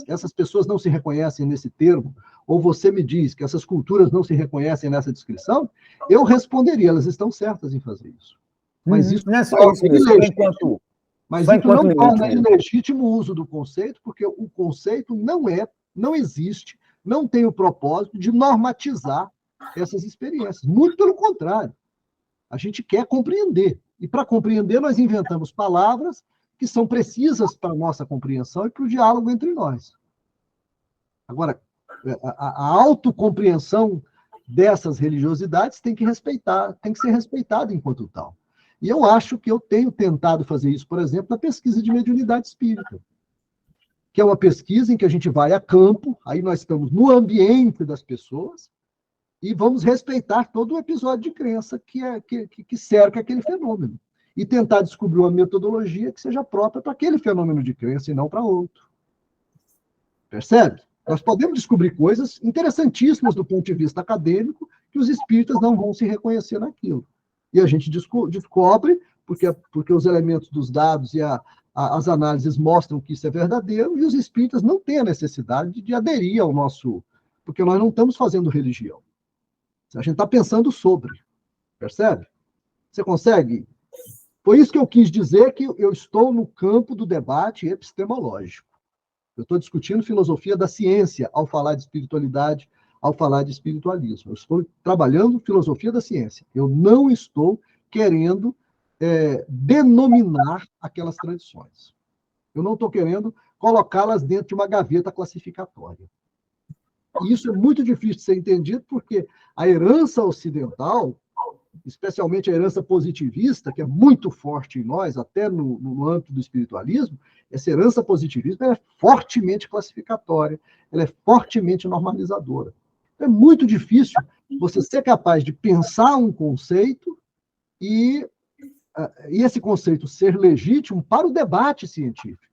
essas pessoas não se reconhecem nesse termo, ou você me diz que essas culturas não se reconhecem nessa descrição, eu responderia, elas estão certas em fazer isso. Mas isso não torna ilegítimo o uso do conceito, porque o conceito não existe, não tem o propósito de normatizar essas experiências. Muito pelo contrário. A gente quer compreender. E para compreender, nós inventamos palavras que são precisas para a nossa compreensão e para o diálogo entre nós. Agora, a autocompreensão dessas religiosidades tem que ser respeitada enquanto tal. E eu acho que eu tenho tentado fazer isso, por exemplo, na pesquisa de mediunidade espírita, que é uma pesquisa em que a gente vai a campo, aí nós estamos no ambiente das pessoas, e vamos respeitar todo o episódio de crença que cerca aquele fenômeno. E tentar descobrir uma metodologia que seja própria para aquele fenômeno de crença e não para outro. Percebe? Nós podemos descobrir coisas interessantíssimas do ponto de vista acadêmico que os espíritas não vão se reconhecer naquilo. E a gente descobre, porque os elementos dos dados e as análises mostram que isso é verdadeiro, e os espíritas não têm a necessidade de aderir ao nosso... Porque nós não estamos fazendo religião. A gente está pensando sobre. Percebe? Você consegue? Foi isso que eu quis dizer que eu estou no campo do debate epistemológico. Eu estou discutindo filosofia da ciência ao falar de espiritualidade, ao falar de espiritualismo. Eu estou trabalhando filosofia da ciência. Eu não estou querendo denominar aquelas tradições. Eu não estou querendo colocá-las dentro de uma gaveta classificatória. E isso é muito difícil de ser entendido, porque a herança ocidental, especialmente a herança positivista, que é muito forte em nós, até no âmbito do espiritualismo, essa herança positivista ela é fortemente classificatória, ela é fortemente normalizadora. É muito difícil você ser capaz de pensar um conceito e esse conceito ser legítimo para o debate científico,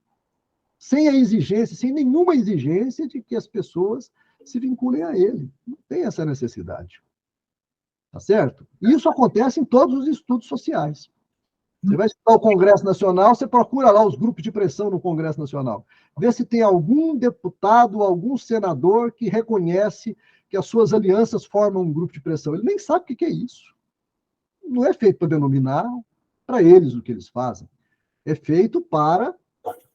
sem nenhuma exigência de que as pessoas se vinculem a ele. Não tem essa necessidade. Tá certo? E isso acontece em todos os estudos sociais. Você vai estudar o Congresso Nacional, você procura lá os grupos de pressão no Congresso Nacional. Vê se tem algum deputado, algum senador que reconhece que as suas alianças formam um grupo de pressão. Ele nem sabe o que é isso. Não é feito para denominar para eles o que eles fazem. É feito para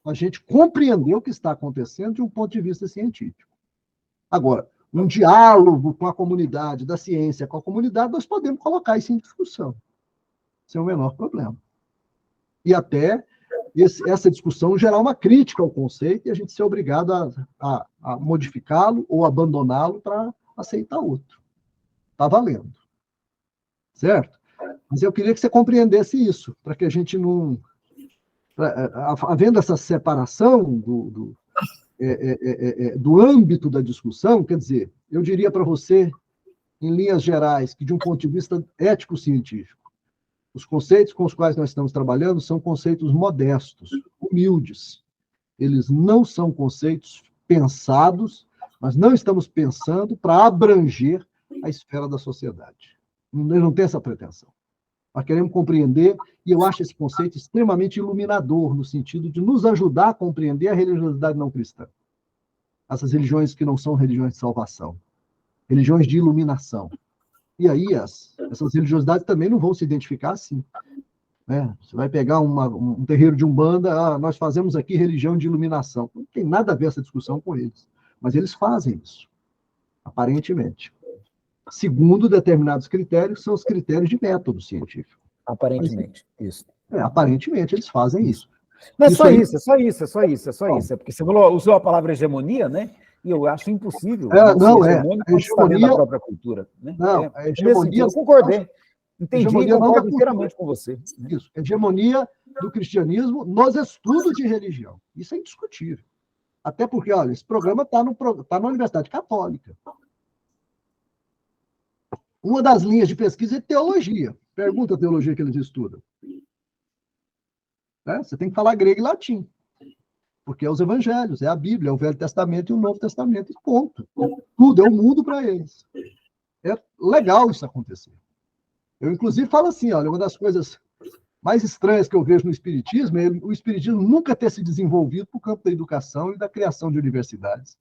a gente compreender o que está acontecendo de um ponto de vista científico. Agora, um diálogo com a comunidade da ciência, com a comunidade, nós podemos colocar isso em discussão, sem o menor problema. E até essa discussão gerar uma crítica ao conceito e a gente ser obrigado a modificá-lo ou abandoná-lo para aceitar outro. Está valendo. Certo? Mas eu queria que você compreendesse isso, para que a gente não... Havendo essa separação do âmbito da discussão, quer dizer, eu diria para você, em linhas gerais, que de um ponto de vista ético-científico, os conceitos com os quais nós estamos trabalhando são conceitos modestos, humildes. Eles não são conceitos pensados, mas não estamos pensando para abranger a esfera da sociedade. Não tem essa pretensão. Nós queremos compreender, e eu acho esse conceito extremamente iluminador, no sentido de nos ajudar a compreender a religiosidade não cristã. Essas religiões que não são religiões de salvação, religiões de iluminação. E aí, essas religiosidades também não vão se identificar assim. Né? Você vai pegar um terreiro de Umbanda, nós fazemos aqui religião de iluminação. Não tem nada a ver essa discussão com eles. Mas eles fazem isso, aparentemente. Segundo determinados critérios, são os critérios de método científico. Aparentemente, isso. Aparentemente, eles fazem isso. Não é só isso, é porque você usou a palavra hegemonia, né? E eu acho impossível. A hegemonia da própria cultura. Né? Não, a hegemonia... Eu concordei. Entendi e concordo inteiramente com você. Isso, hegemonia do cristianismo nos estudos de religião. Isso é indiscutível. Até porque, olha, esse programa está na Universidade Católica. Uma das linhas de pesquisa é teologia. Pergunta a teologia que eles estudam. Você tem que falar grego e latim. Porque é os evangelhos, é a Bíblia, é o Velho Testamento e o Novo Testamento, e ponto. Tudo, é o mundo para eles. É legal isso acontecer. Eu, inclusive, falo assim, olha, uma das coisas mais estranhas que eu vejo no Espiritismo é o Espiritismo nunca ter se desenvolvido para o campo da educação e da criação de universidades.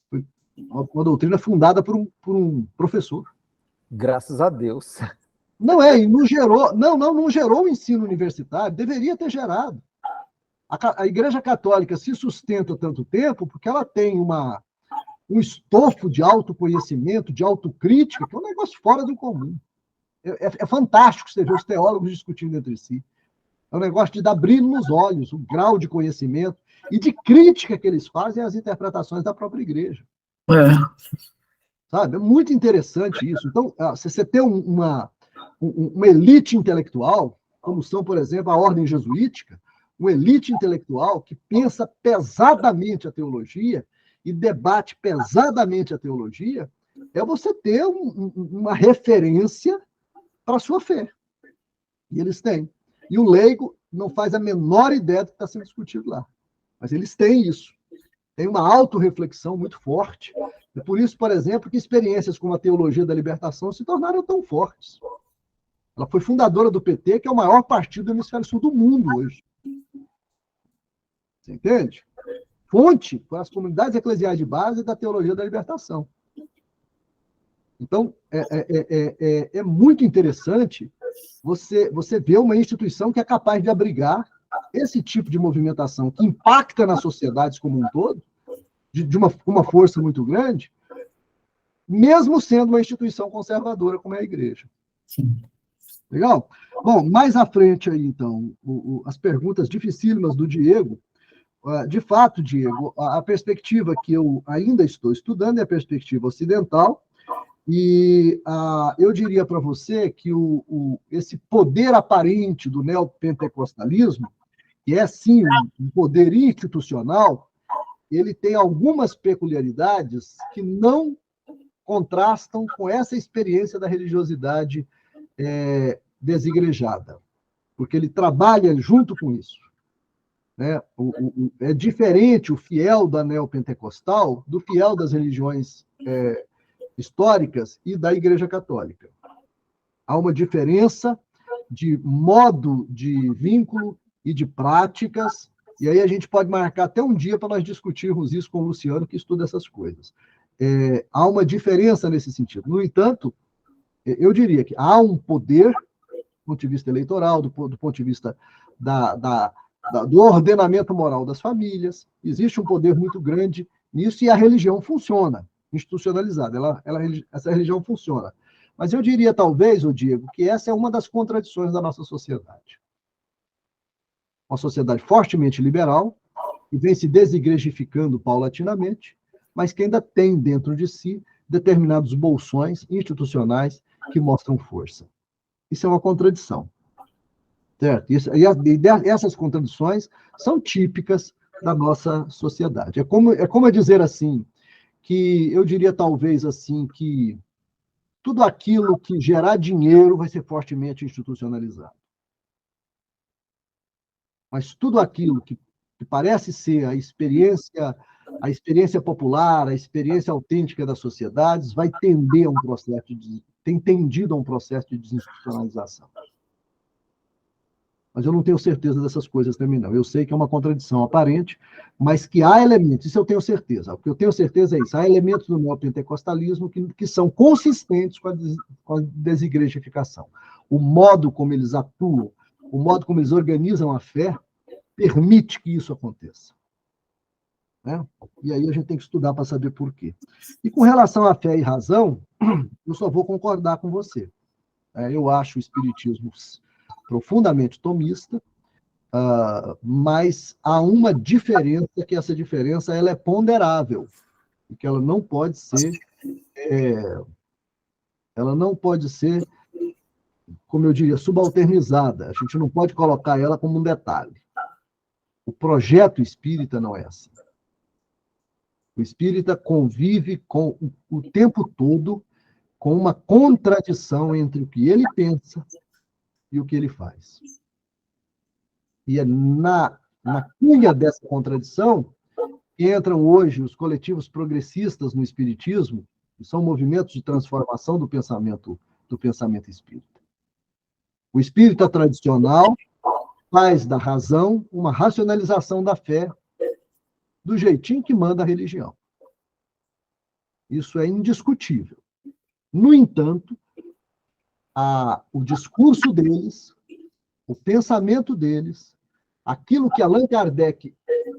Foi uma doutrina fundada por um professor. Graças a Deus. E não gerou o ensino universitário, deveria ter gerado. A Igreja Católica se sustenta tanto tempo porque ela tem um estofo de autoconhecimento, de autocrítica, que é um negócio fora do comum. É fantástico você ver os teólogos discutindo entre si. É um negócio de dar brilho nos olhos, o grau de conhecimento e de crítica que eles fazem às interpretações da própria igreja. Sabe? É muito interessante isso. Então, se você tem uma elite intelectual, como são, por exemplo, a ordem jesuítica, uma elite intelectual que pensa pesadamente a teologia e debate pesadamente a teologia, é você ter uma referência para a sua fé. E eles têm. E o leigo não faz a menor ideia do que está sendo discutido lá. Mas eles têm isso. tem uma autorreflexão muito forte. É por isso, por exemplo, que experiências como a teologia da libertação se tornaram tão fortes. Ela foi fundadora do PT, que é o maior partido do hemisfério sul do mundo hoje. Você entende? Fonte para as comunidades eclesiais de base da teologia da libertação. Então, é muito interessante você ver uma instituição que é capaz de abrigar esse tipo de movimentação que impacta nas sociedades como um todo, de uma força muito grande, mesmo sendo uma instituição conservadora como é a igreja. Sim. Legal? Bom, mais à frente aí, então, as perguntas dificílimas do Diego. De fato, Diego, a perspectiva que eu ainda estou estudando é a perspectiva ocidental, e eu diria para você que esse poder aparente do neopentecostalismo, que é, sim, um poder institucional, ele tem algumas peculiaridades que não contrastam com essa experiência da religiosidade desigrejada, porque ele trabalha junto com isso. Né? É diferente o fiel da neopentecostal do fiel das religiões históricas e da Igreja Católica. Há uma diferença de modo de vínculo e de práticas, e aí a gente pode marcar até um dia para nós discutirmos isso com o Luciano, que estuda essas coisas. Há uma diferença nesse sentido. No entanto, eu diria que há um poder, do ponto de vista eleitoral, do ponto de vista do ordenamento moral das famílias, existe um poder muito grande nisso, e a religião funciona, institucionalizada, essa religião funciona. Mas eu diria, talvez, Diego, que essa é uma das contradições da nossa sociedade. Uma sociedade fortemente liberal, que vem se desigrejificando paulatinamente, mas que ainda tem dentro de si determinados bolsões institucionais que mostram força. Isso é uma contradição. Certo? E essas contradições são típicas da nossa sociedade. É como dizer assim, que eu diria talvez assim, que tudo aquilo que gerar dinheiro vai ser fortemente institucionalizado. Mas tudo aquilo que parece ser a experiência popular, a experiência autêntica das sociedades, vai tender a um processo tem tendido a um processo de desinstitucionalização. Mas eu não tenho certeza dessas coisas também, não. Eu sei que é uma contradição aparente, mas que há elementos, isso eu tenho certeza. O que eu tenho certeza é isso. Há elementos do neopentecostalismo que são consistentes com a desigrejificação. O modo como eles atuam, o modo como eles organizam a fé, permite que isso aconteça. Né? E aí a gente tem que estudar para saber por quê. E com relação à fé e razão, eu só vou concordar com você. Eu acho o espiritismo profundamente tomista, mas há uma diferença, que essa diferença ela é ponderável, e que ela não pode ser, como eu diria, subalternizada. A gente não pode colocar ela como um detalhe. O projeto espírita não é assim. O espírita convive o tempo todo com uma contradição entre o que ele pensa e o que ele faz. E é na cunha dessa contradição que entram hoje os coletivos progressistas no espiritismo, que são movimentos de transformação do pensamento espírita. O espírita tradicional faz da razão uma racionalização da fé do jeitinho que manda a religião. Isso é indiscutível. No entanto, o discurso deles, o pensamento deles, aquilo que Allan Kardec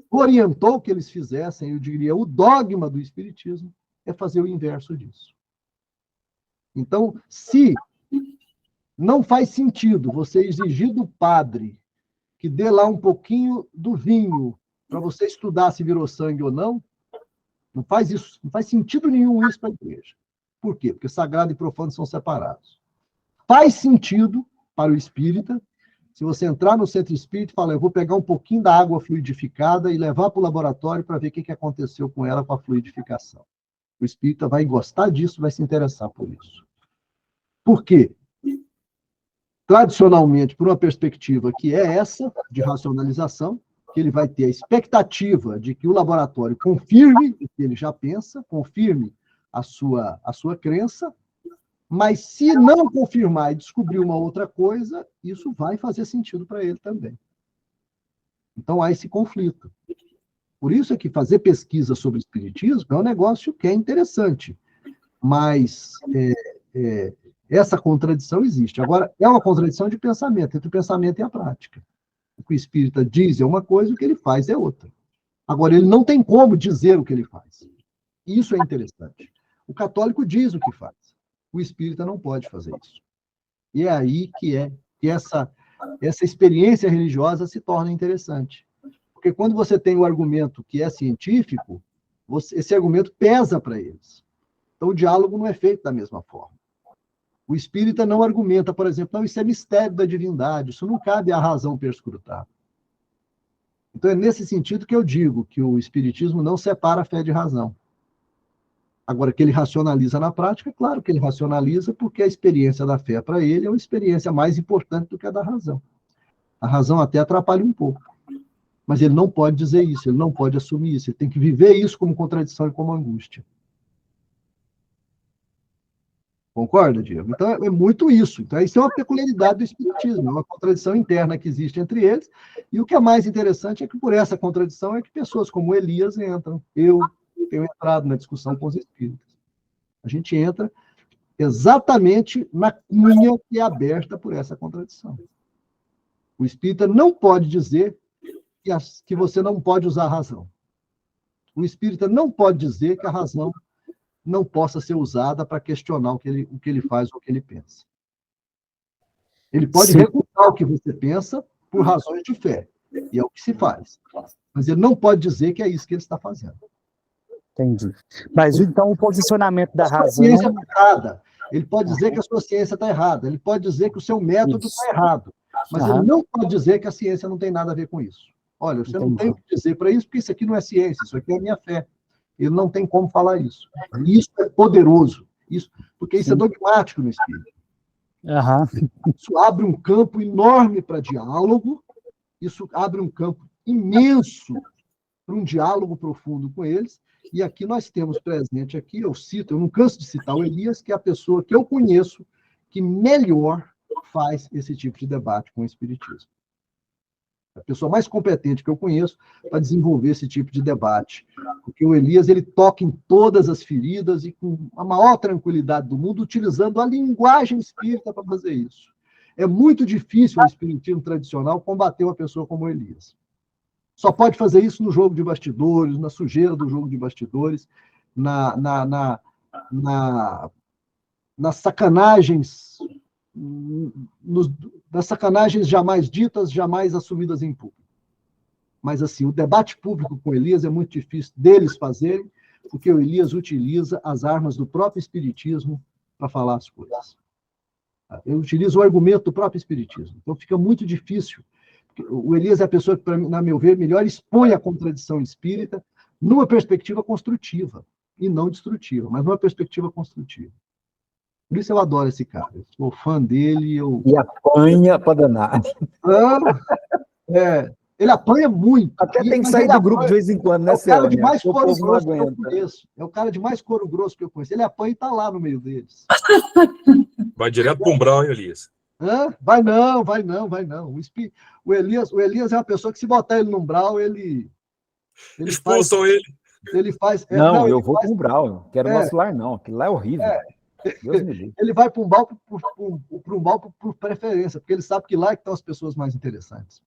orientou que eles fizessem, eu diria, o dogma do espiritismo, é fazer o inverso disso. Então, se não faz sentido você exigir do padre que dê lá um pouquinho do vinho para você estudar se virou sangue ou não, não faz isso, não faz sentido nenhum isso para a igreja. Por quê? Porque sagrado e profano são separados. Faz sentido para o espírita, se você entrar no centro espírita e falar, eu vou pegar um pouquinho da água fluidificada e levar para o laboratório para ver o que aconteceu com ela com a fluidificação. O espírita vai gostar disso, vai se interessar por isso. Por quê? Tradicionalmente, por uma perspectiva que é essa, de racionalização, que ele vai ter a expectativa de que o laboratório confirme o que ele já pensa, confirme a sua crença, mas se não confirmar e descobrir uma outra coisa, isso vai fazer sentido para ele também. Então há esse conflito. Por isso é que fazer pesquisa sobre espiritismo é um negócio que é interessante, mas essa contradição existe. Agora, é uma contradição de pensamento, entre o pensamento e a prática. O que o espírita diz é uma coisa, o que ele faz é outra. Agora, ele não tem como dizer o que ele faz. Isso é interessante. O católico diz o que faz. O espírita não pode fazer isso. E é aí que essa experiência religiosa se torna interessante. Porque quando você tem o argumento que é científico, esse argumento pesa para eles. Então, o diálogo não é feito da mesma forma. O espírita não argumenta, por exemplo, não, isso é mistério da divindade, isso não cabe à razão perscrutar. Então, é nesse sentido que eu digo que o espiritismo não separa a fé de razão. Agora, que ele racionaliza na prática, claro que ele racionaliza, porque a experiência da fé para ele é uma experiência mais importante do que a da razão. A razão até atrapalha um pouco. Mas ele não pode dizer isso, ele não pode assumir isso, ele tem que viver isso como contradição e como angústia. Concorda, Diego? Então, é muito isso. Então, isso é uma peculiaridade do espiritismo, é uma contradição interna que existe entre eles, e o que é mais interessante é que, por essa contradição, é que pessoas como Elias entram. Eu tenho entrado na discussão com os espíritas. A gente entra exatamente na cunha que é aberta por essa contradição. O espírita não pode dizer que você não pode usar a razão. O espírita não pode dizer que a razão não possa ser usada para questionar o que ele faz ou o que ele pensa. Ele pode refutar o que você pensa por razões de fé, e é o que se faz. Mas ele não pode dizer que é isso que ele está fazendo. Entendi. Mas então o posicionamento da razão... A ciência está errada. Ele pode dizer que a sua ciência está errada. Ele pode dizer que o seu método está errado. Mas ele não pode dizer que a ciência não tem nada a ver com isso. Olha, você não tem o que dizer para isso, porque isso aqui não é ciência, isso aqui é a minha fé. Ele não tem como falar isso. E isso é poderoso, porque isso é dogmático no espírito. Isso abre um campo enorme para diálogo, isso abre um campo imenso para um diálogo profundo com eles, e aqui nós temos presente aqui, eu não canso de citar o Elias, que é a pessoa que eu conheço que melhor faz esse tipo de debate com o espiritismo. A pessoa mais competente que eu conheço para desenvolver esse tipo de debate. Porque o Elias, ele toca em todas as feridas e com a maior tranquilidade do mundo, utilizando a linguagem espírita para fazer isso. É muito difícil o espiritismo tradicional combater uma pessoa como o Elias. Só pode fazer isso no jogo de bastidores, na sujeira do jogo de bastidores, nas sacanagens... das sacanagens jamais ditas, jamais assumidas em público. Mas, assim, o debate público com Elias é muito difícil deles fazerem, porque o Elias utiliza as armas do próprio espiritismo para falar as coisas. Ele utiliza o argumento do próprio espiritismo. Então, fica muito difícil. O Elias é a pessoa que, na meu ver, melhor expõe a contradição espírita numa perspectiva construtiva, e não destrutiva, mas numa perspectiva construtiva. Por isso eu adoro esse cara. Eu sou fã dele. E apanha para danar. Ele apanha muito. Até tem que sair do grupo de vez em quando, né, Céu? É o cara de mais couro grosso que eu conheço. É o cara de mais couro grosso que eu conheço. Ele apanha e está lá no meio deles. Vai direto para o umbral, hein, Elias? Vai não. O Elias é uma pessoa que, se botar ele no umbral, ele expulsam ele. Ele faz... Não, eu vou para o umbral. Não quero nosso lar, não. Aquilo lá é horrível. Ele vai para um umbral por preferência, porque ele sabe que lá é que estão as pessoas mais interessantes.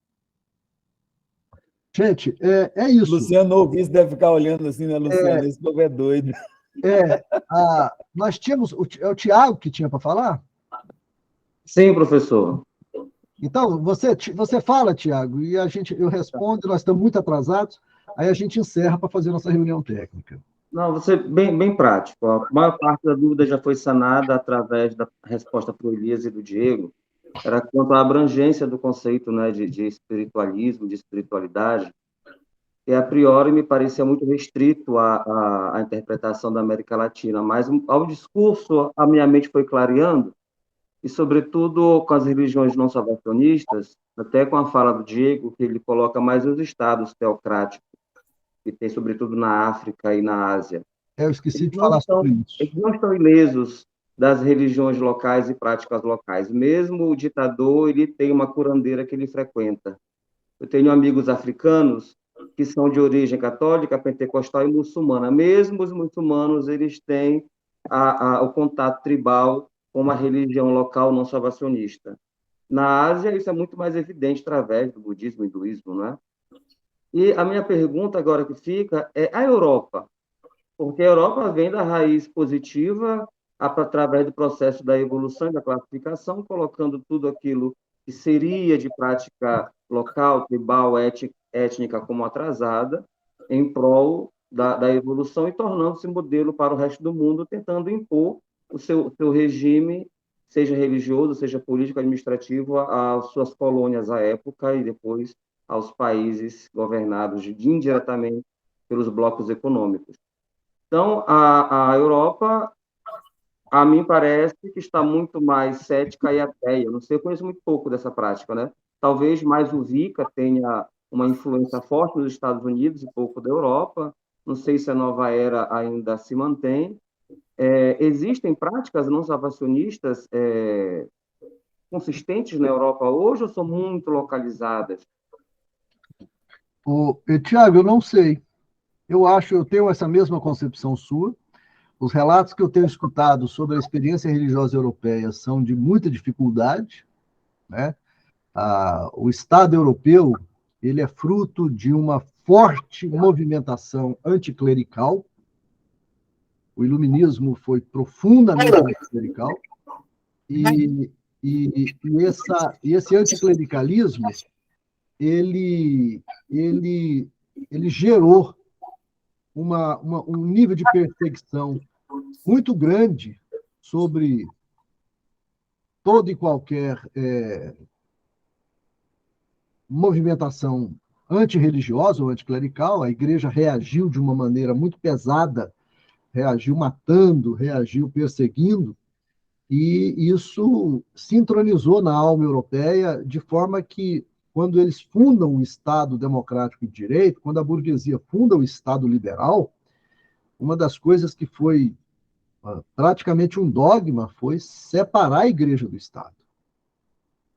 Gente, é isso. Luciano ouviu isso, deve ficar olhando assim, né, Luciano? Esse povo é doido. Nós tínhamos... É o Tiago que tinha para falar? Sim, professor. Então, você fala, Tiago, e eu respondo, nós estamos muito atrasados, aí a gente encerra para fazer nossa reunião técnica. Não, você bem prático. A maior parte da dúvida já foi sanada através da resposta para o Elias e do Diego. Era quanto à abrangência do conceito, né, de espiritualismo, de espiritualidade, que a priori me parecia muito restrito à interpretação da América Latina, mas ao discurso a minha mente foi clareando e, sobretudo, com as religiões não salvacionistas, até com a fala do Diego, que ele coloca mais os estados teocráticos, que tem, sobretudo, na África e na Ásia. Eu esqueci de falar sobre isso. Eles não estão ilesos das religiões locais e práticas locais. Mesmo o ditador, ele tem uma curandeira que ele frequenta. Eu tenho amigos africanos que são de origem católica, pentecostal e muçulmana. Mesmo os muçulmanos, eles têm o contato tribal com uma religião local não salvacionista. Na Ásia, isso é muito mais evidente através do budismo e hinduísmo, não é? E a minha pergunta agora que fica é a Europa, porque a Europa vem da raiz positiva através do processo da evolução e da classificação, colocando tudo aquilo que seria de prática local, tribal, étnica como atrasada, em prol da evolução e tornando-se modelo para o resto do mundo, tentando impor o seu regime, seja religioso, seja político, administrativo, às suas colônias à época e depois aos países governados indiretamente pelos blocos econômicos. Então, a Europa, a mim parece que está muito mais cética e ateia. Não sei, eu conheço muito pouco dessa prática, né? Talvez mais o VICA tenha uma influência forte nos Estados Unidos e pouco da Europa. Não sei se a nova era ainda se mantém. Existem práticas não salvacionistas consistentes na Europa hoje ou são muito localizadas? Tiago, eu não sei. Eu tenho essa mesma concepção sua. Os relatos que eu tenho escutado sobre a experiência religiosa europeia são de muita dificuldade, né? O Estado europeu, ele é fruto de uma forte movimentação anticlerical. O iluminismo foi profundamente anticlerical e esse anticlericalismo ele gerou um nível de perseguição muito grande sobre toda e qualquer movimentação antirreligiosa ou anticlerical. A igreja reagiu de uma maneira muito pesada, reagiu matando, reagiu perseguindo, e isso se entronizou na alma europeia de forma que, quando eles fundam o Estado democrático de direito, quando a burguesia funda o Estado liberal, uma das coisas que foi praticamente um dogma foi separar a igreja do Estado.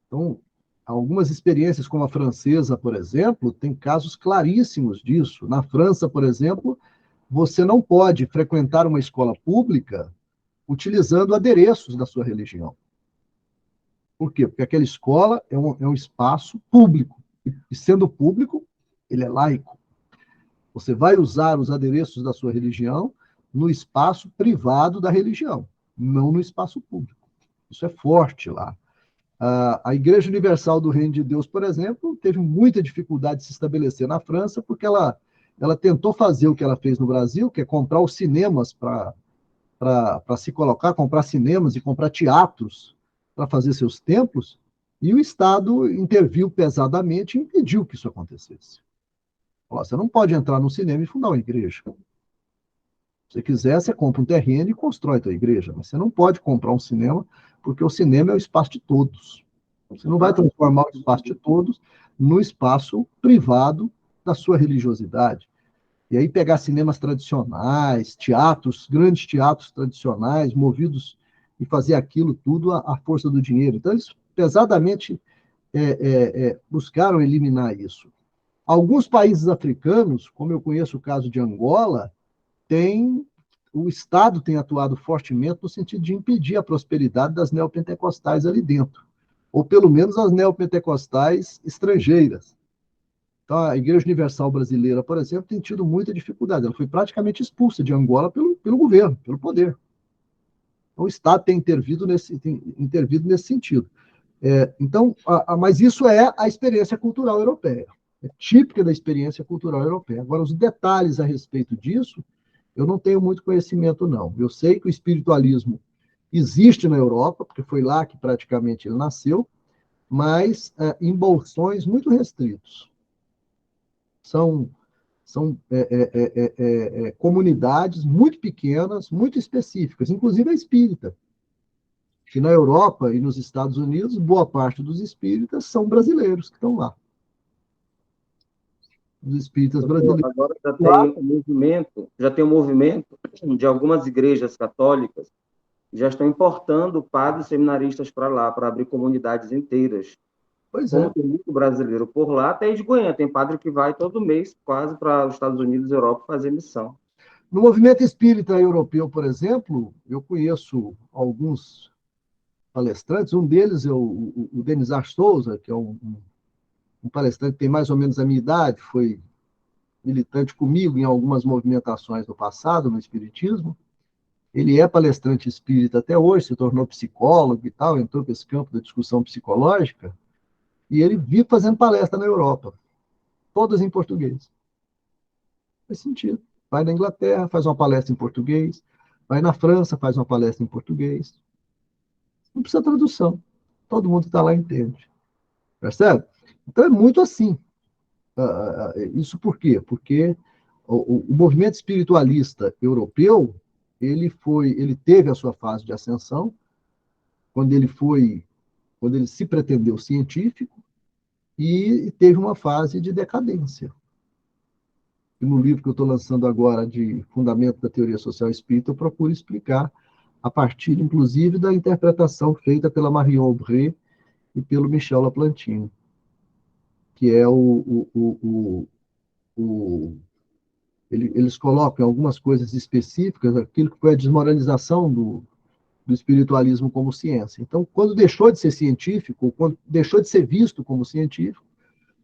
Então, algumas experiências como a francesa, por exemplo, tem casos claríssimos disso. Na França, por exemplo, você não pode frequentar uma escola pública utilizando adereços da sua religião. Por quê? Porque aquela escola é um espaço público. E sendo público, ele é laico. Você vai usar os adereços da sua religião no espaço privado da religião, não no espaço público. Isso é forte lá. A Igreja Universal do Reino de Deus, por exemplo, teve muita dificuldade de se estabelecer na França, porque ela tentou fazer o que ela fez no Brasil, que é comprar os cinemas para se colocar, comprar cinemas e comprar teatros para fazer seus templos, e o Estado interviu pesadamente e impediu que isso acontecesse. Você não pode entrar no cinema e fundar uma igreja. Se você quiser, você compra um terreno e constrói a tua igreja, mas você não pode comprar um cinema, porque o cinema é o espaço de todos. Você não vai transformar o espaço de todos no espaço privado da sua religiosidade. E aí pegar cinemas tradicionais, teatros, grandes teatros tradicionais, movidos e fazer aquilo tudo à força do dinheiro. Então, eles pesadamente buscaram eliminar isso. Alguns países africanos, como eu conheço o caso de Angola, o Estado tem atuado fortemente no sentido de impedir a prosperidade das neopentecostais ali dentro, ou pelo menos as neopentecostais estrangeiras. Então, a Igreja Universal Brasileira, por exemplo, tem tido muita dificuldade. Ela foi praticamente expulsa de Angola pelo governo, pelo poder. Então, o Estado tem intervido nesse sentido. Mas isso é a experiência cultural europeia. É típica da experiência cultural europeia. Agora, os detalhes a respeito disso, eu não tenho muito conhecimento, não. Eu sei que o espiritualismo existe na Europa, porque foi lá que praticamente ele nasceu, mas em bolsões muito restritos. São comunidades muito pequenas, muito específicas, inclusive a espírita. que na Europa e nos Estados Unidos, boa parte dos espíritas são brasileiros que estão lá. Os espíritas brasileiros. Agora já tem um movimento de algumas igrejas católicas que já estão importando padres seminaristas para lá, para abrir comunidades inteiras. Pois Como é. tem muito brasileiro por lá, até de Goiânia, tem padre que vai todo mês quase para os Estados Unidos e Europa fazer missão. No movimento espírita europeu, por exemplo, eu conheço alguns palestrantes, um deles é o Denisar Souza, que é um palestrante que tem mais ou menos a minha idade, foi militante comigo em algumas movimentações no passado, no espiritismo. Ele é palestrante espírita até hoje, se tornou psicólogo e tal, entrou para esse campo da discussão psicológica, e ele vive fazendo palestra na Europa, todas em português. Faz sentido. Vai na Inglaterra, faz uma palestra em português, vai na França, faz uma palestra em português. Não precisa tradução. Todo mundo que está lá entende. Percebe? Então é muito assim. Isso por quê? Porque o movimento espiritualista europeu, ele teve a sua fase de ascensão, quando ele se pretendeu científico, e teve uma fase de decadência. E no livro que eu estou lançando agora, de Fundamento da Teoria Social Espírita, eu procuro explicar, a partir, inclusive, da interpretação feita pela Marion Aubry e pelo Michel Laplantine, que é eles colocam algumas coisas específicas, aquilo que foi a desmoralização do espiritualismo como ciência. Então, quando deixou de ser científico, quando deixou de ser visto como científico,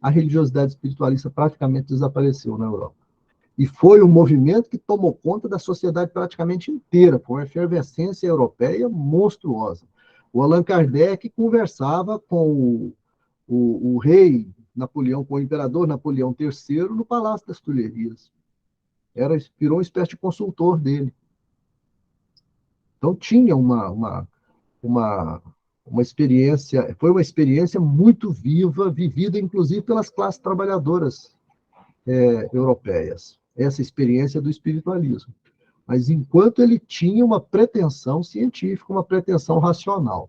a religiosidade espiritualista praticamente desapareceu na Europa. E foi um movimento que tomou conta da sociedade praticamente inteira, com uma efervescência europeia monstruosa. O Allan Kardec conversava com o rei Napoleão, com o imperador Napoleão III, no Palácio das Tulherias. Virou uma espécie de consultor dele. Então, tinha uma experiência, foi uma experiência muito viva, vivida, inclusive, pelas classes trabalhadoras europeias. Essa experiência do espiritualismo. Mas enquanto ele tinha uma pretensão científica, uma pretensão racional.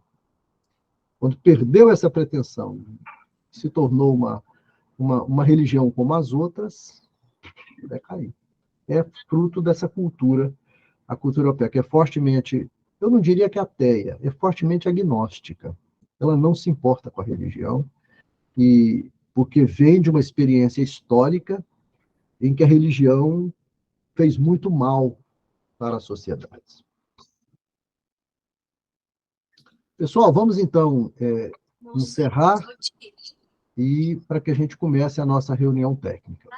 Quando perdeu essa pretensão, se tornou uma religião como as outras, decaiu. É fruto dessa cultura, a cultura europeia, que é fortemente, eu não diria que ateia, é fortemente agnóstica. Ela não se importa com a religião, porque vem de uma experiência histórica em que a religião fez muito mal para as sociedades. Pessoal, vamos então encerrar e para que a gente comece a nossa reunião técnica.